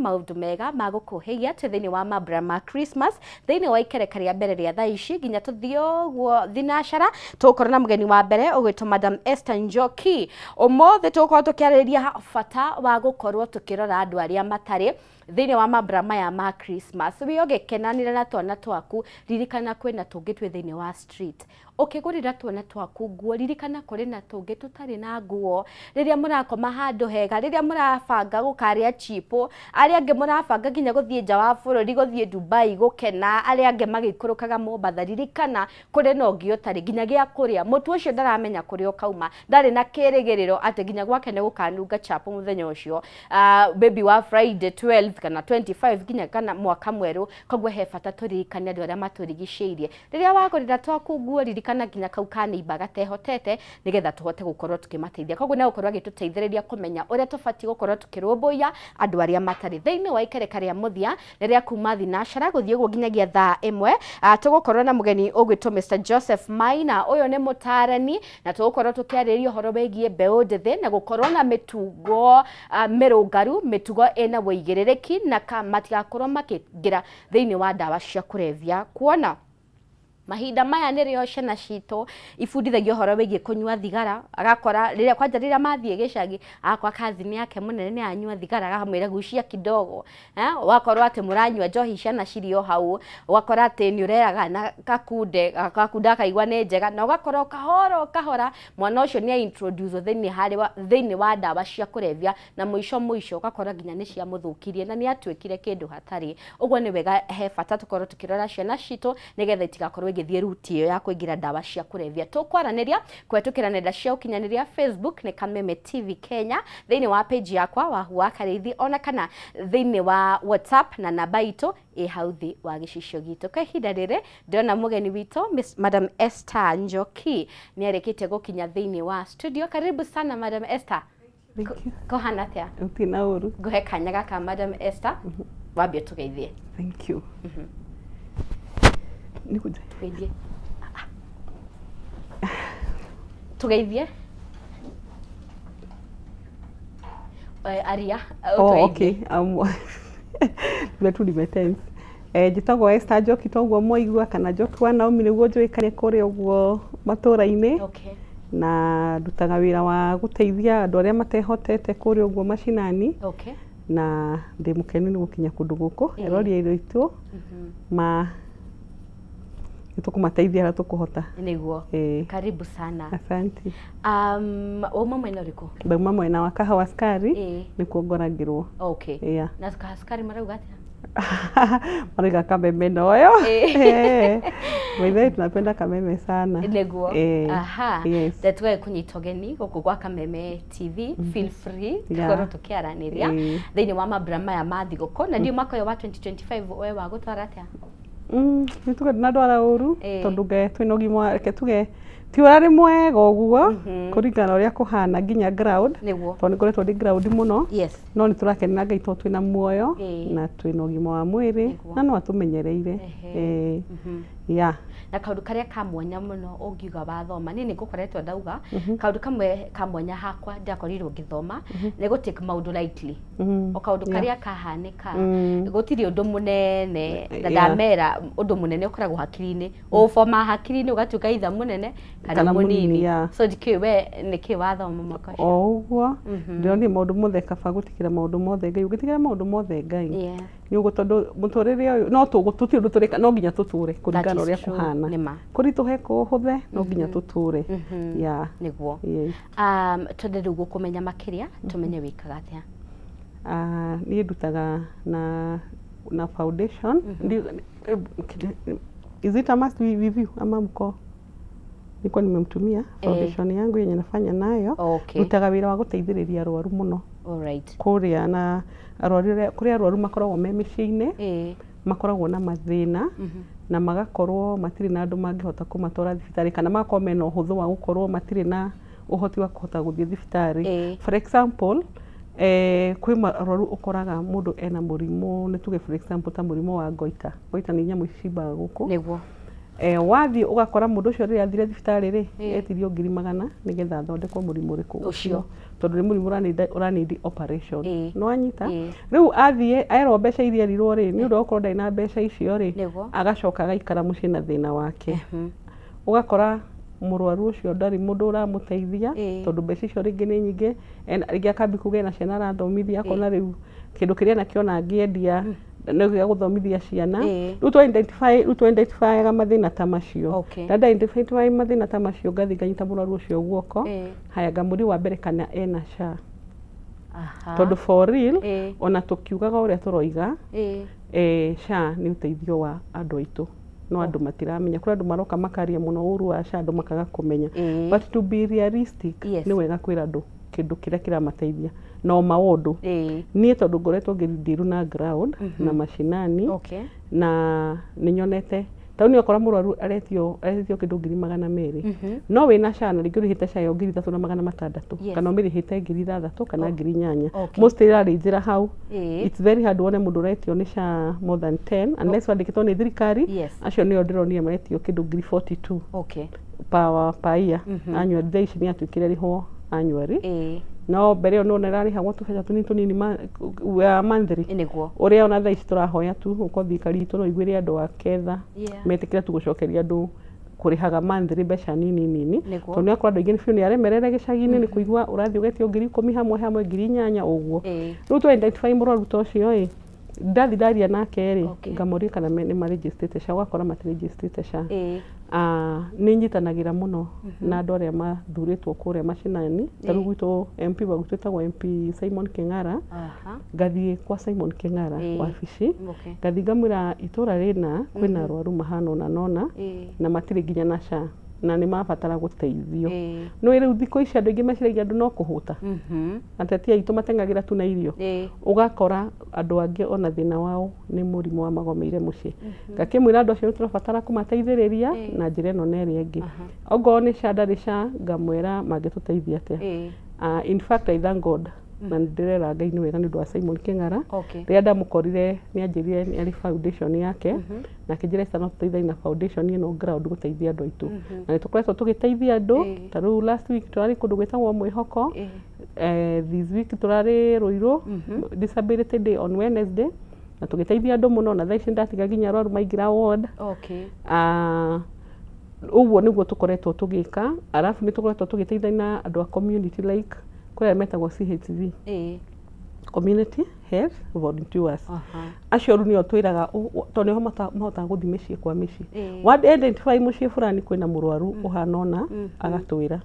maundu mega magukuhigia thini wa mambura ma Christmas thini wa ikereka ria mbere ria thaa ici nginya tuthio guo thinashara tukorwo na mugeni wa mbere ugwitwo Madam Esther Njoki umuthi tukorwo tukiarĩrĩria bata wa gukorwo tukirora andu aria matari thini wa mambura maya ma Christmas wi ugikenanira na twana twaku ririkana kwina tungi twi thini wa street ukigurira twana twaku nguo ririkana kuri na tungi tutari na nguo riria murakoma handu hega riria murabanga gukaria chipo aria ange murabanga nginya guthie nja wa bururi guthie Dubai gukena aria ange magikurukaga Mombasa ririkana kuri no ngio tari nginya gia kuria mutu ucio ndaramenya kuri ukauma ndari na kirigiriro ati nginya gwake ne gukanunga chapo muthenya ucio baby wa Friday 12 kana 25 nginya kana mwaka mweru kogwo he bata turirikane andu aria maturigiceirie riria wagurira twaku nguo ririkana nginya kau kanimba gatehotete nigetha tuhote gukorwo tukimateithia kogwo ne gukorwo agituteithĩrĩria kumenya uria tufati gukorwo tukirumbuya andu aria matari thĩinĩ wa ikereka ria muthia riria kuma thinashara guthie guo nginyagia thaa 1 tugukorwo na mugeni ugwitwo Mr Joseph Maina uyo ni mutarani na tugukorwo tukiarĩrĩria uhoro wegie mbeu ndithi na gukorwo na mitugo mirungaru mitugo ena woigĩrĩrĩki na matigakorwo makingira thĩinĩ wa ndawa cia kurevya kuona mahinda maya nirio ciana cito ibundithagio horo wigie kunyua thigara agakora riria kwanja riria mathie gicagi akwa kazini yake munene ni anyua thigara akamwira gucia kidogo wakorwo ati muranyua njohi ciana cirio hau wakora ati ni ureraga na kakunda kaigwa ne njega na ugakorwo kahora mwana ucio ni introduce thĩinĩ wa ndawa cia kurevya na muico ugakora nginya ni cia muthukirie na ni atwikire kindu hatari ugwo ni wega he bata tukorwo tukirora ciana cito nigetha itigakorwo igithie ruti iyo ya kuingira ndawa cia kurevya tukwaraniria kwetukira nenda cia ukinyaniria Facebook ni Kameme TV Kenya thĩinĩ wa page yakwa wa Hua Karithi ona kana thĩinĩ wa WhatsApp na namba itu hauthi wa gicicio gitu kwa ihinda riri ndona mugeni wito Madam Esther Njoki ni arikite gukinya thĩinĩ wa studio. Karibu sana Madam Esther. Kohana tia utina uru guhe kanya gaka Madam Esther wambie tugeithie. Thank you. Nikuja tugeithie tugeithie aria okay betu dimetense jitagwo Esther Njoki togwo moigwa kana Njoki wa Naomi niguo njuikare kuri ugwo matura-ini okay na ndutaga wira wa guteithia andu aria matehotete kuri ugwo mashinani okay na ndi mukeni ni gukinya kundu guku erori iro itu ma tukumateithia na tukuhota niguo karibu sana. Asante. Uma mwena uriku bauma mwena wa Kahawa Askari ni kuongoragirwo okay na Kahawa Askari marauga atia mariga Kameme noyo wewe tunapenda Kameme sana niguo aha yes. Tetwe kunyitogeni guku gwa Kameme TV feel free tukorwo tukiaraniria thĩinĩ wa mambura maya ma thigũkũ na ndio mwaka wa 2025 wewe wa gutwara atia nituge ndwara uru tondu ge twina ugima reke tuge tiurari mwega uguo kuringana uria kuhana nginya ground tondu ngoretwo ndi ground muno no ni turakenera Ngai to twina muoyo na twina ugima wa mwiri na no atumenyereire ya na kaundu karia kamwanya muno ungiuga wathoma ni ngukoretwo ndauga kaundu kamwe kamwanya hakwa ndakorirwo ngithoma ni go take maundu lightly o kaundu karia kahanika gutiri undu munene na ndamera undu munene ukoragwo hakiri-ini ufoma hakiri-ini ugatuka itha munene kana munini so dikiwe niki wathoma mwaka ucio oguo ndironi maundu mothe kaba gutikira maundu mothe Ngai ugitikira maundu mothe Ngai ni ugo tondu muturire uyu no tugututi undu tureka no nginya tuture kuringana uria kuhana kurituhe kuhuthe no nginya tuture ya niguo tondu riu gukumenya makiria tumenye wikaga atia ni ndutaga na foundation is it a must review ama mko niko nimemtumia foundation yangu yenye nafanya nayo ndutaga wira wa guteithĩrĩria arwaru muno alright kuria na arwaru makoragwo me mĩciĩ-inĩ makoragwo na mathĩna na magakorwo matirĩ na andũ mangĩhota kũmatwara thibitarĩ kana magakorwo mena ũhũthũ wa gũkorwo matirĩ na ũhoti wa kũhota gũthiĩ thibitarĩ for example kwĩ marwaru ũkoraga mũndũ ena mũrimũ nĩ tuge for example ta mũrimũ wa goita ni nyamũ icimbaga gũkũ niguo wathi ugakora mundu ucio ri athire thibitarĩ ri etirio 100,000 nigetha athondekwo mũrimũ ũrĩkũ ũcio tondu ni mũrimũ uranidi operation no anyita riu athie aerwo mbeca iria rirwo ri ni undu okorwo ndai na mbeca icio ri agacoka agaikara mucii na thina wake ugakora mũrwaru ucio ndari mundu uramuteithia tondu mbeca icio ringi ni nyingi ringi akambi kuge na ciana arathomithia akona riu kindu kiria nakiona angĩendia no gĩa gũthomithia ciana riu identify mathina ta macio na identify mathina ta macio ngathi nganyita mũrwaru ucio guoko haya ngamuri wa mbere kana ena SHA tondu for real ona tukiugaga uria turoiga SHA ni uteithio wa andu aitu no andu matiramenya kuri andu maroka makaria muno uru wa SHA andu makaga kumenya but to be realistic ni wega kwira andu kindu kiria kiramateithia no maundu nie tondu ngoretwo ngithiru na ground na mashinani na ninyonete tauni okora mũrwaru aretio kindu 200,000 no wina SHA na ringi urihite SHA yo 3,600 kana umirihite 3,000 kana 8,000 most irari njira hau it's very hard wone mundu uretio ni SHA more than 10 unless wandikitwo ni thirikari acio nio ndironire maretio kindu 42 per year annual days ni atuikire riho annually no mbere yo no nerarihagwo tubeca tunini monthly uria ona thaici turahoya tu uko thikari itu no igwire andu aketha metikira tu gucokeria andu kurihaga monthly mbeca nini tondu ni akora andu ingi biu ni aremerere gicagi-ini ni kuigua urathi ugetio 10,000 hamwe 8,000 uguo riu tu identify mũrwaru ta ucio ndathi ndaria nake ri ngamoria kana ni maregistrate SHA wakora matiregistrate SHA ni nyitanagira muno na andu aria mathuritwo kuria mashinani taru gwitu MP bagutwetagwo MP Simon King'ara ngathie kwa Simon King'ara wabici ngathi ngamwira itura rina kwina arwaru mahana nona na matire nginya na SHA na ni mabatara guteithio no riu thiko ici andu ingi meciragia andu no kuhuta ateti aitu matengagira tu na irio ugakora andu angi ona thina wao ni murimu wa magomeire mucii ngakimwira andu acio turabatara kumateithiriria na njira ino na iria ingi ogo ni SHA ndari SHA ngamwira mangituteithia atia in fact I thank God na ndirera Ngai ni wega ni undu wa Simon King'ara ria ndamukorire ni anjirire ni ari foundation yake na kijira sana tuteithia na foundation ino ground guteithia andu aitu na nitukoretwo tugiteithia andu taru last week turari kundu gwetagwo Mwihoko this week turari Ruiru disability day on Wednesday na tugiteithia andu muno na thaici ndatiga nginya arwaru maingira ward uguo niguo tukoretwo tugika arafu ni tukoretwo tugiteithia na andu a community like kuria metagwo CHV community health volunteers acio ru nio twiraga tondu ho mahota guthi micii kwa micii what identify mucii fulani kwina murwaru uhanona agatwira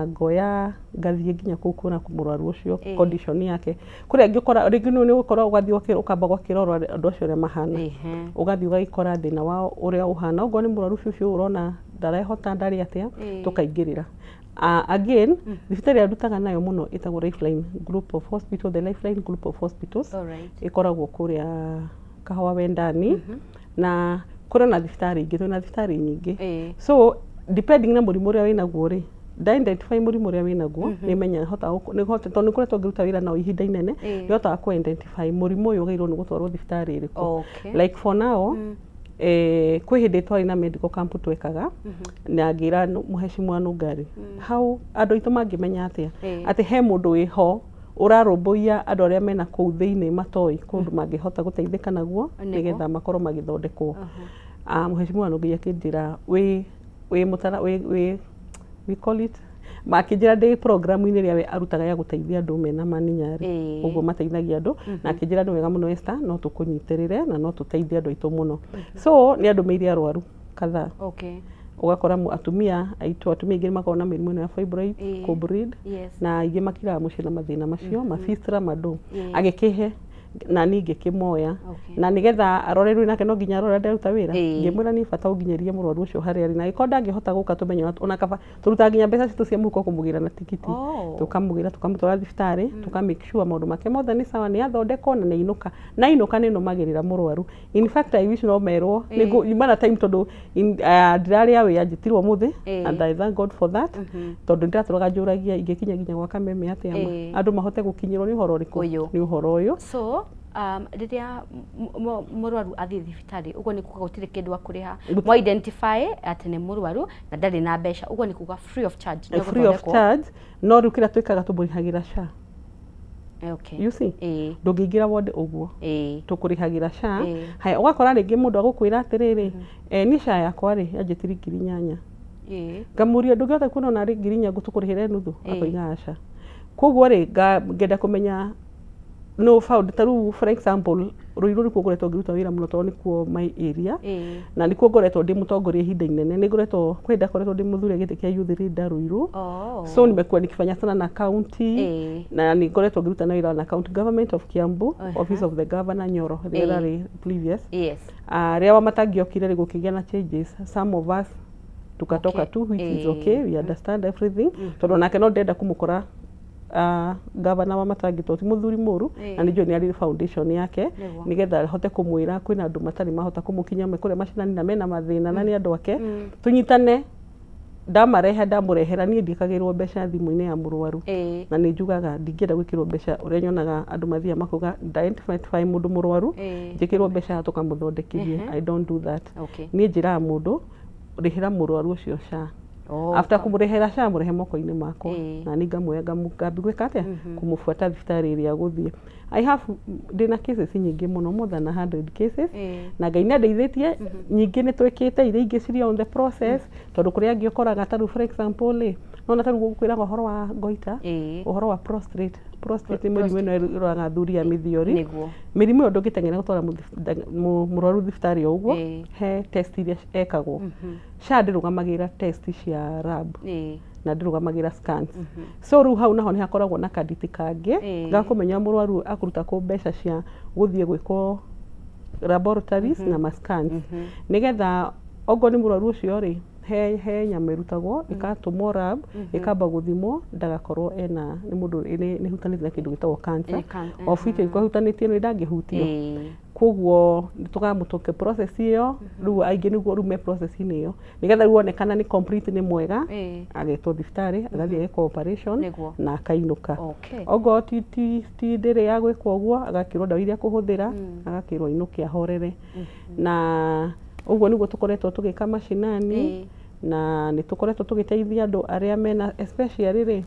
ngoya ngathie nginya kuu kuona murwaru ucio condition yake kuria ngikora ringi ni gukora ugathie ukamba gwakirorwa andu acio ria mahana ugathie ugikora thina wao uria uhana ugo ni murwaru ucio urona ndarehota ndari atia tukaingirira again thibitari arutaga nayo muno itagwo Lifeline Group of Hospital the Lifeline Group of Hospitals ikoragwo kuria Kahua Wendani na kura na thibitari ingi na thibitari nyingi so depending na murimu uria winaguo ri da identify murimu uria winaguo ni menya ni hota tondu kuretwo ngiruta wira na ihinda inene ni hota ku identify murimu uyu ugairwo ni gutwarwo thibitari iriku like for now kwi hindi twari na medical camp twekaga na ngira muheshimiwa Nugari how andu itu mangimenya atia ati he mundu wiho urarumbuia andu aria mena kuu thiini matoi kundu mangihota guteithika naguo nigetha makorwo magithondekwo muheshimiwa Nugari akindira we mutara we call it makinjira ndi program ini ria we arutaga ya guteithia andu mena maninyari uguo mateithagia andu na akinjira ni wega muno Esther no tukunyitirire na no tuteithie andu aitu muno so ni andu meiri arwaru kadhaa ugakora atumia aitu atumia ingi makorwo na mirimu ya fibroid co-breed na ingi makira mucii na mathina macio mafistra madu agikihe na ninge kimoya na nigetha arorerwe nake no nginya arora ndaruta wira ngimwira ni bata unginyerie murwaru ucio hari ari na ikonda ngihota guka tumenya ona kaba turuta nginya mbeca citu cia muko kumugira na tikiti tukamugira tukamutwara thibitari tuka make sure maundu make mothe ni sawa ni athondeko na inuka ni no magirira murwaru in fact I wish no merwo ni mana time tondu ndirari awe anjitirwo muthi and I thank God for that tondu ndiraturaga njuragia ingikinya nginya gwa kameme atia andu mahote gukinyirwo ni uhoro riku ni uhoro uyu so riria murwaru athie thibitari ugo ni kuga gutire kindu akuriha mo identify ati ni murwaru na ndari na mbeca ugo ni kuga free of charge free of charge no rukira twikaga tumurihagira SHA. Okay. You see? Ndungiingira ward uguo. Tukurihagira SHA. Haya ugakora ringi mundu agukwira atiriri ni SHA yakwa ri yanjitiri 8,000. Ngamuria ndungihota kuona na ri 8,000 tukurihire nuthu akoiga SHA. Koguo ri ngenda kumenya no found taru for example Ruiru nikuo ngoretwo ngiruta wira muno tondu nikuo my area na nikuo ngoretwo ndi mutongoria ihinda inene ni ngoretwo kwenda ngoretwo ndi muthure gite kia youth leader Ruiru so nimekuwa nikifanya sana na county na ni ngoretwo ngiruta na wira na county government of Kiambu office of the governor Nyoro the previous ria wamatangiokire ri gukigia na changes some of us tukatoka tu which is okay we understand everything tondu nake no ndenda kumukora governor wa Matangi toti muthuri muru na nijo ni ari foundation yake nigetha hote kumwira kwina andu matari mahota kumukinya mekore macinani na mena mathina na ni andu ake tunyitane ndamarehe ndamurehera nie ndikagirwo mbeca thimu-ini ya murwaru na ni njugaga ndingienda gwikirwo mbeca uria nyonaga andu mathia makuga identify mundu murwaru njikirwo mbeca tukamuthondekithie I don't do that nie njira mundu rihira murwaru ucio SHA after kumurehera SHA murehe moko-ini makwa na ni ngamwe ngambigweka atia kumufuata thibitari iria guthie I have dina cases nyingi muno more than 100 cases na Ngai ni ndeithitie nyingi ni twikite iria ingi ciri on the process tondu kuria ngi ukoraga taru for example nona taru gukwira uhoro wa goita uhoro wa prostate murimu ino iroraga thuri ya mithiori mirimu ndu ngiteng'era gutwara murwaru thibitari uguo he test iria ekagwo SHA ndirugamagira test cia lab na ndirugamagira scans so ru hau naho ni hakoragwo na kaditi kangi gakumenya murwaru akuruta ku mbeca cia guthie gwiko laboratories na ma scans nigetha ogo ni murwaru ucio ri he nyama irutagwo ikatumwo lab ikamba guthimwo ndagakorwo ena ni mundu ni hutanite na kindu gitagwo cancer of which kwa hutanitie ni ndangihutio koguo tukamutoke process iyo riu aingi niguo rume process iyo nigetha ruonekana ni complete ni mwega agetwo thibitari agathie geko operation na akainuka ogo ti ndiri ya gwikwo uguo agakirwo ndawa iria kuhuthira agakirwo inuke ahorere na uguo niguo tukoretwo tugika macinani na ni tukoretwo tugiteithia andu aria mena especially ri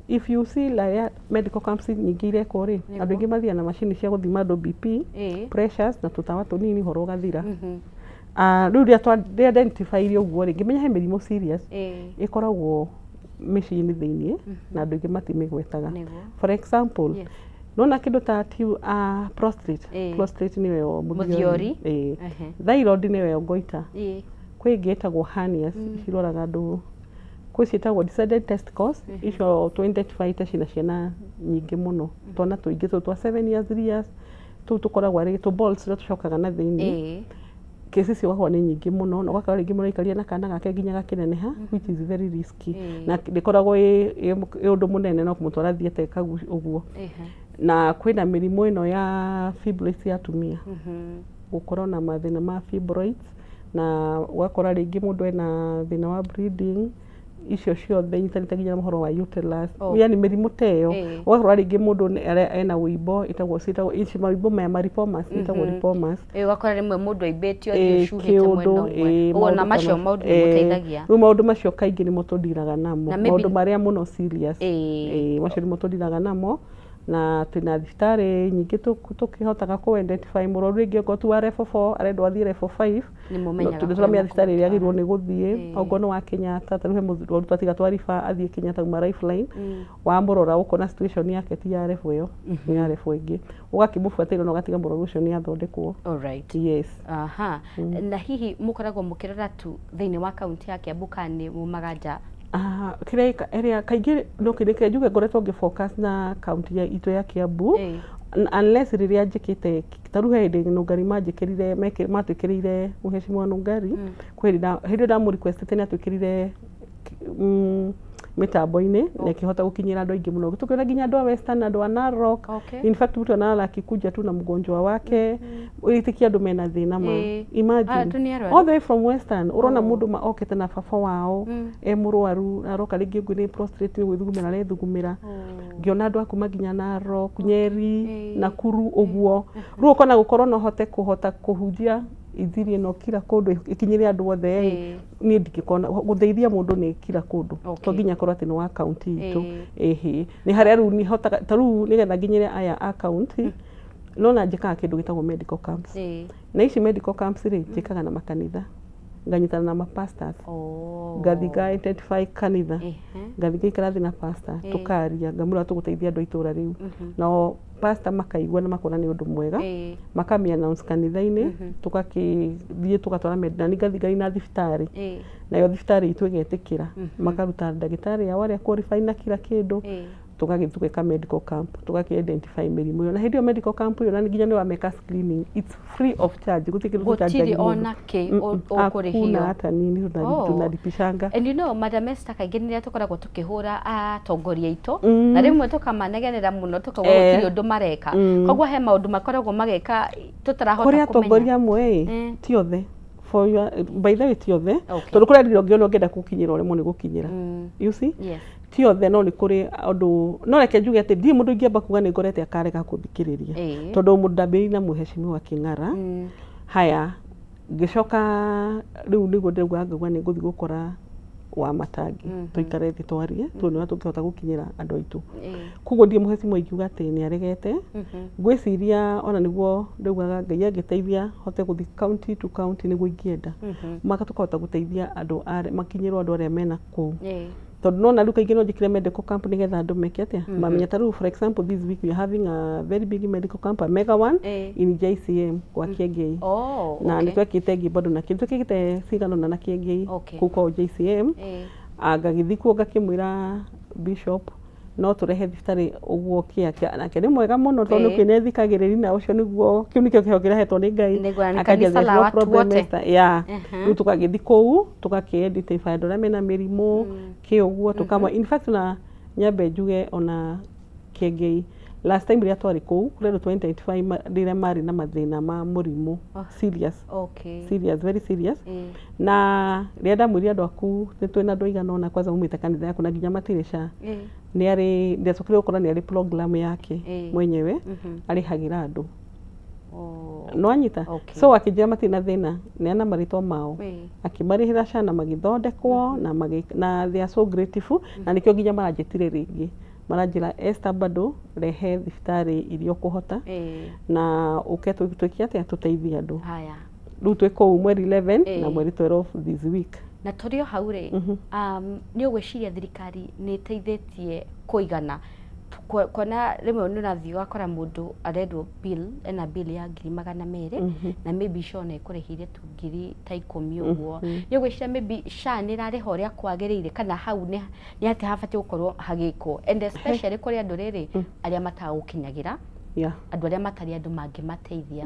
if you see like medical camps nyingi ireko ri andu ingi mathia na machine cia guthima andu BP pressures na tutawa tunini horo gathira riu ria twa identify irio uguo ri ngimenya he mirimo serious ikoragwo machine thiini na andu ingi matimigwetaga for example nona kindu ta prostate ni weyo muthiori thyroid ni weyo goita kwingitagwo hernias ciroraga andu kwicitagwo descendant testicles icio to identify cina ciana nyingi muno twana tuingi twa 7 years 3 years tu tukoragwo ari tu balls ria tucokaga na thiini kesi cio wahwa ni nyingi muno na gwakora ringi muraikaria na kana gake nginya gakineneha which is very risky na ndikoragwo undu munene no kumutwara thiete uguo na kwina mirimu ino ya fibroids ya atumia gukorwo na mathina ma fibroids na gwakora ringi mundu ena thina wa bleeding icio ciothe intanite nginya mohoro wa uterus yani mirimu teyo gwakora ringi mundu ena wimbo itagwo ici mawimbo ma maripomas itagwo lipomas gwakora rimwe mundu aibetio thiucuhite mwena umwe ugo na macio maundu muteithagia ru maundu macio kaingi ni mutundiraga namo maundu maria muno serious macio ni mutundiraga namo na twina thibitari nyingi tukihotaga ku identify murwaru ringi ngo tu level 4 arendwo athie level 5 ni mumenyaga turamenya thibitari iria agirwo ni guthie ogo no wa Kenyatta taruhe murwaru twatiga twarifa athie Kenyatta uma lifeline wa murora ukona situation yake ti ya level iyo ni ya level ingi ugakimufuatira no gatiga murwaru ucio ni athondekwo alright yes na hihi mukoragwo mukirora tu thiini wa county ya Kiambu kani mumagaja kireka area kaingi no kireke njuge ngoretwo ngifocus na county ya ito ya Kiambu unless riria njikite taruhe hindi Nungari manjikirire matwikirire muheshimiwa Nungari kwirira hindi ndamu request tena twikirire mitambo-ini na ikihota gukinyira andu aingi muno tukiona nginya andu a Western, andu a Narok. In fact mtu analala akikuja tu na mgonjwa wake ulitikia andu mena thina ma imagine all the way from Western urona mundu okete na baba wao murwaru aroka ringi ngui ni prostrate ni gwithugumira na ithugumira ngiona andu akuma nginya Narok, Nyeri, Nakuru uguo ru ukona gukorwo no hote kuhunjia ithiri no kila kundu ikinyire andu othe ni ndikikona gutheithia mundu ni kila kundu to nginya korwo ati ni wa county itu ni haria ru ni hotaga taru ni getha nginyire aya account no na njikaga kindu gitagwo medical camps na ici medical camps ri njikaga na makanitha nganyitana na mapastors ngathi ga identify kanitha ngathi gaikarathi na pastor tukaria ngamura tuguteithia andu itura riu no pastor makaigua na makona ni undu mwega makamia announce kanitha-ini tukakithie tugatwara medina ngathi ngai na thibitari nayo thibitari itu igetikira makaruta ndagitari ya waria qualify na kila kindu tukagithuka medical camp tukaki-identify mirimu yo na hindi yo medical camp yo na nginya ni wa make screening it's free of charge gutiri ona ke okurihio hata nini tunalipishanga and you know Madam Esther kaingĩ nĩrĩa tũkoragwo tũkĩhũra atongoria aitũ na rĩmwe tũkamanegenera mũno tũkauga gũtirĩ ũndũ mareka koguo he maũndũ makoragwo mageka tũtarahota kumenya kũrĩa atongoria amwe ti othe for your by the way ti othe tondũ kũrĩa ndĩro ngĩona ũngĩenda gũkinyĩra ũrĩa mũnĩ gũkinyĩra you see ti othe no nĩ kũrĩ andũ no reke njuge atĩ ndirĩ mũndũ ingĩamba kuga nĩ ngorete akarega gũthikĩrĩria tondũ mũndũ ndambĩrĩirie na mũheshimiwa Kĩng'ara haya ngĩcoka rĩu nĩguo ndĩrauga ngauga nĩ ngũthiĩ gũkora wa Matangi tuikare thĩ twarie tuone tũngĩhota gũkinyĩra andũ aitũ koguo ndiĩ mũheshimiwa ingiuga atĩ nĩ aregete ngwĩciria ona nĩguo ndaugaga Ngai angĩteithia hote gũthiĩ county to county nĩguo ingĩenda maka tũkahota gũteithia andũ makinyĩrwo andũ arĩa mena kũu tondu no na ruka ingĩ no njikire medical camp nigetha andu meke atia mamenya taru for example this week we are having a very big medical camp a mega one in JCM kwa Kiengei na nĩ twekĩte ngi bado na kindu kĩgite cigano na Kiengei kuko JCM agagĩthi kuo ngakĩmwĩra bishop no turehe thibitari uguo kia nake ni mwega muno tondu kwine thikagiriri na ucio niguo kiu nikio kiheo kirahetwo ni Ngai kanisa la watu wote riu tukagithi kuu tugakieditify andu aria mena mirimu kiuguo tukama in fact na nyambe njuge ona Kiengei last time ria twari kuu kuri 2025 rire mari na mathina ma murimu serious serious very serious na ria ndamwĩrire andu aku ni twina andu igana ona kwanza mumite kanitha yaku na nginya matirisha ni ari ndecokire gukora ni ari program yake mwenyewe arihagira andu no anyita so akijia matina thina ni ana marito mao akimarihira cana magithondekwo na they are so grateful na nikio nginya maranjitire ringi maranjira Esther bado rehe thibitari irio kuhota na uketu tukia atia tuteithia andu haya riu twiko mweri 11 na mweri 12 this week na torio haure ni ugwiciria thirikari ni iteithĩtie kuigana kona rimwe ni rathi wakora mundu aredwo bill ena bill ya 200 na maybe shone ikurehire tu ngiri ta 10 uguo ni ugwiciria maybe sha ni rariho ria kwagiriire kana hau ni ati habati gukorwo hagiko and especially kuri andu riri aria matagukinyagira andu aria matari andu mangimateithia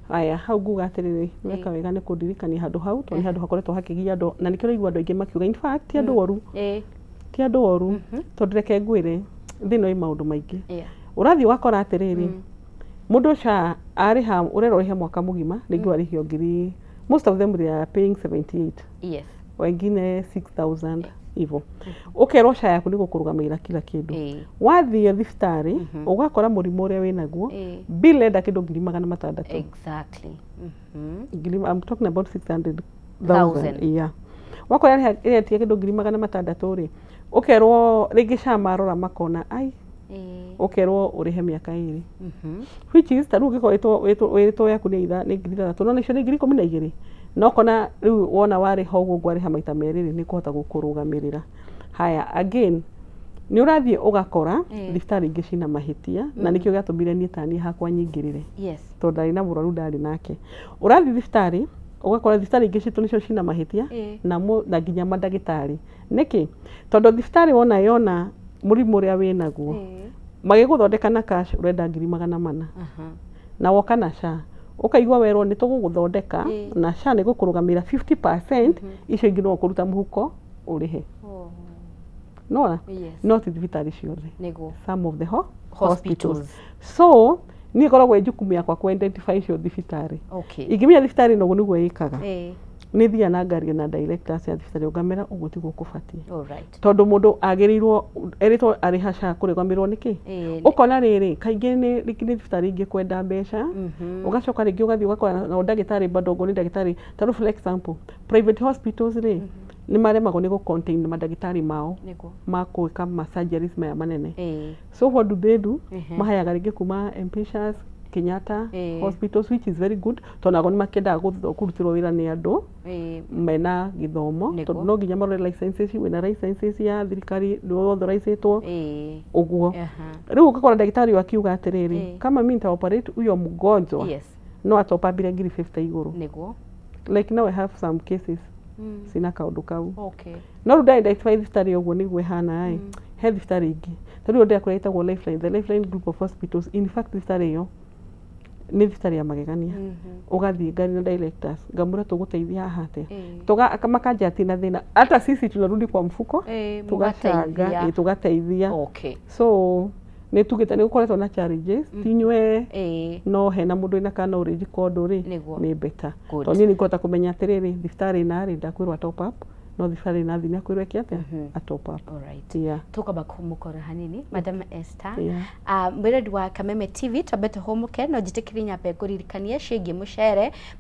aya hau nguga atiriri weka wega ni kundirikania handu hau to ni handu hakoretwo hakigia andu na nikio igua andu aingi makiuga in fact ti andu oru ti andu oru tondu reke ngwire thino i maundu maingi urathi wakora atiriri mundu cha ariha urerorihe mwaka mugima ningwa arihio ngiri most of them they are paying 78 wengine 6000 hivyo ukerwo cha yaku ni gukurugamira kila kindu wathie thibitari ugakora murimu uria winaguo bill enda kindu 600 exactly I'm talking about 600,000 wakora ile tie kindu 600 ri ukerwo ringi cha marora makona ai ukerwo urihe miaka 2 which is taru gikoretwo wetwo yaku ni itha ni 3 no nicio ni 12 no kona riu wona wari hogu ngwariha maita meriri ni kuhota gukurugamirira haya again ni urathie ugakora thibitari ingi cina mahitia na nikio giatumire ni tani hakwa nyingirire tondu ndari na muraru ndari nake urathie thibitari ugakora thibitari ingi citu nicio cina mahitia na nginya mandagitari niki tondu thibitari wona yona murimu uria winaguo magiguthondeka na cash urenda 400 na woka na sha ukaigwa werwo ni tuguguthondeka na sha ni gukurugamira 50% icio ingi no kuruta muhuko urihe no not thibitarĩ ciothe niguo some of the hospitals so ni ngoragwo njukumu yakwa ku identify cio thibitarĩ ingĩmenya thibitarĩ no niguo ĩkaga nĩ thia na ngari na directors ya thibitarĩ ngamera ũguo tiguo kũbatie tondũ mũndũ agĩrĩirwo eritwo arĩ haca kũrĩgamirwo nĩkĩ ũkona rĩrĩ kaingĩ nĩ thibitarĩ ingĩ kwenda mbeca ũgacoka rĩngĩ ũgathiĩ ũgakora na ndagĩtarĩ bado ngo nĩ ndagĩtarĩ tondũ for example private hospitals rĩ nĩ maremagwo nĩ contain mandagĩtarĩ mao ma gwĩka ma surgeries maya manene so what do they do mahayaga rĩngĩ kuma Mpishas Kenyatta hospitals which is very good tonago nĩ makĩendaga kũrutirwo wĩra nĩ andũ mena gĩthomo tondũ no nginya marore licenses wĩna licenses ya thirikari nĩ authorizĩtwo ũguo rĩu ũgakora ndagĩtarĩ akiuga atĩrĩrĩ kama mimi nitaoperate huyo mgonjwa no atopambire 50 igũrũ like now I have some cases sina kaundu kau no rĩu identify thibitarĩ ũguo nĩguo ihana he thibitarĩ ingĩ tondũ ndio kũrĩtagwo Lifeline the Lifeline group of hospitals in fact thibitarĩ ĩyo nĩ thibitarĩ ya magegania ũgathiĩ ngari na directors ngamũra tũgũteithia haha atĩa makanja ati na thĩna hata sisi tunarudi kwa mfuko tugachanga tugateithia so nĩ tugĩte nĩ gũkoretwo na challenges tinywe no hena mũndũ ina kana orange code rĩ nĩ better tondũ niĩ nĩngũhota kũmenya atĩrĩrĩ thibitarĩ narĩ ndakwĩrwo top up no thibitarĩ na thina kwĩrwo kĩate a top up tukaba kumukora hanini Madam Esther mwĩredi wa Kameme TV twambete homuke no njitikiri nyambe ngũririkanie ciĩgiĩ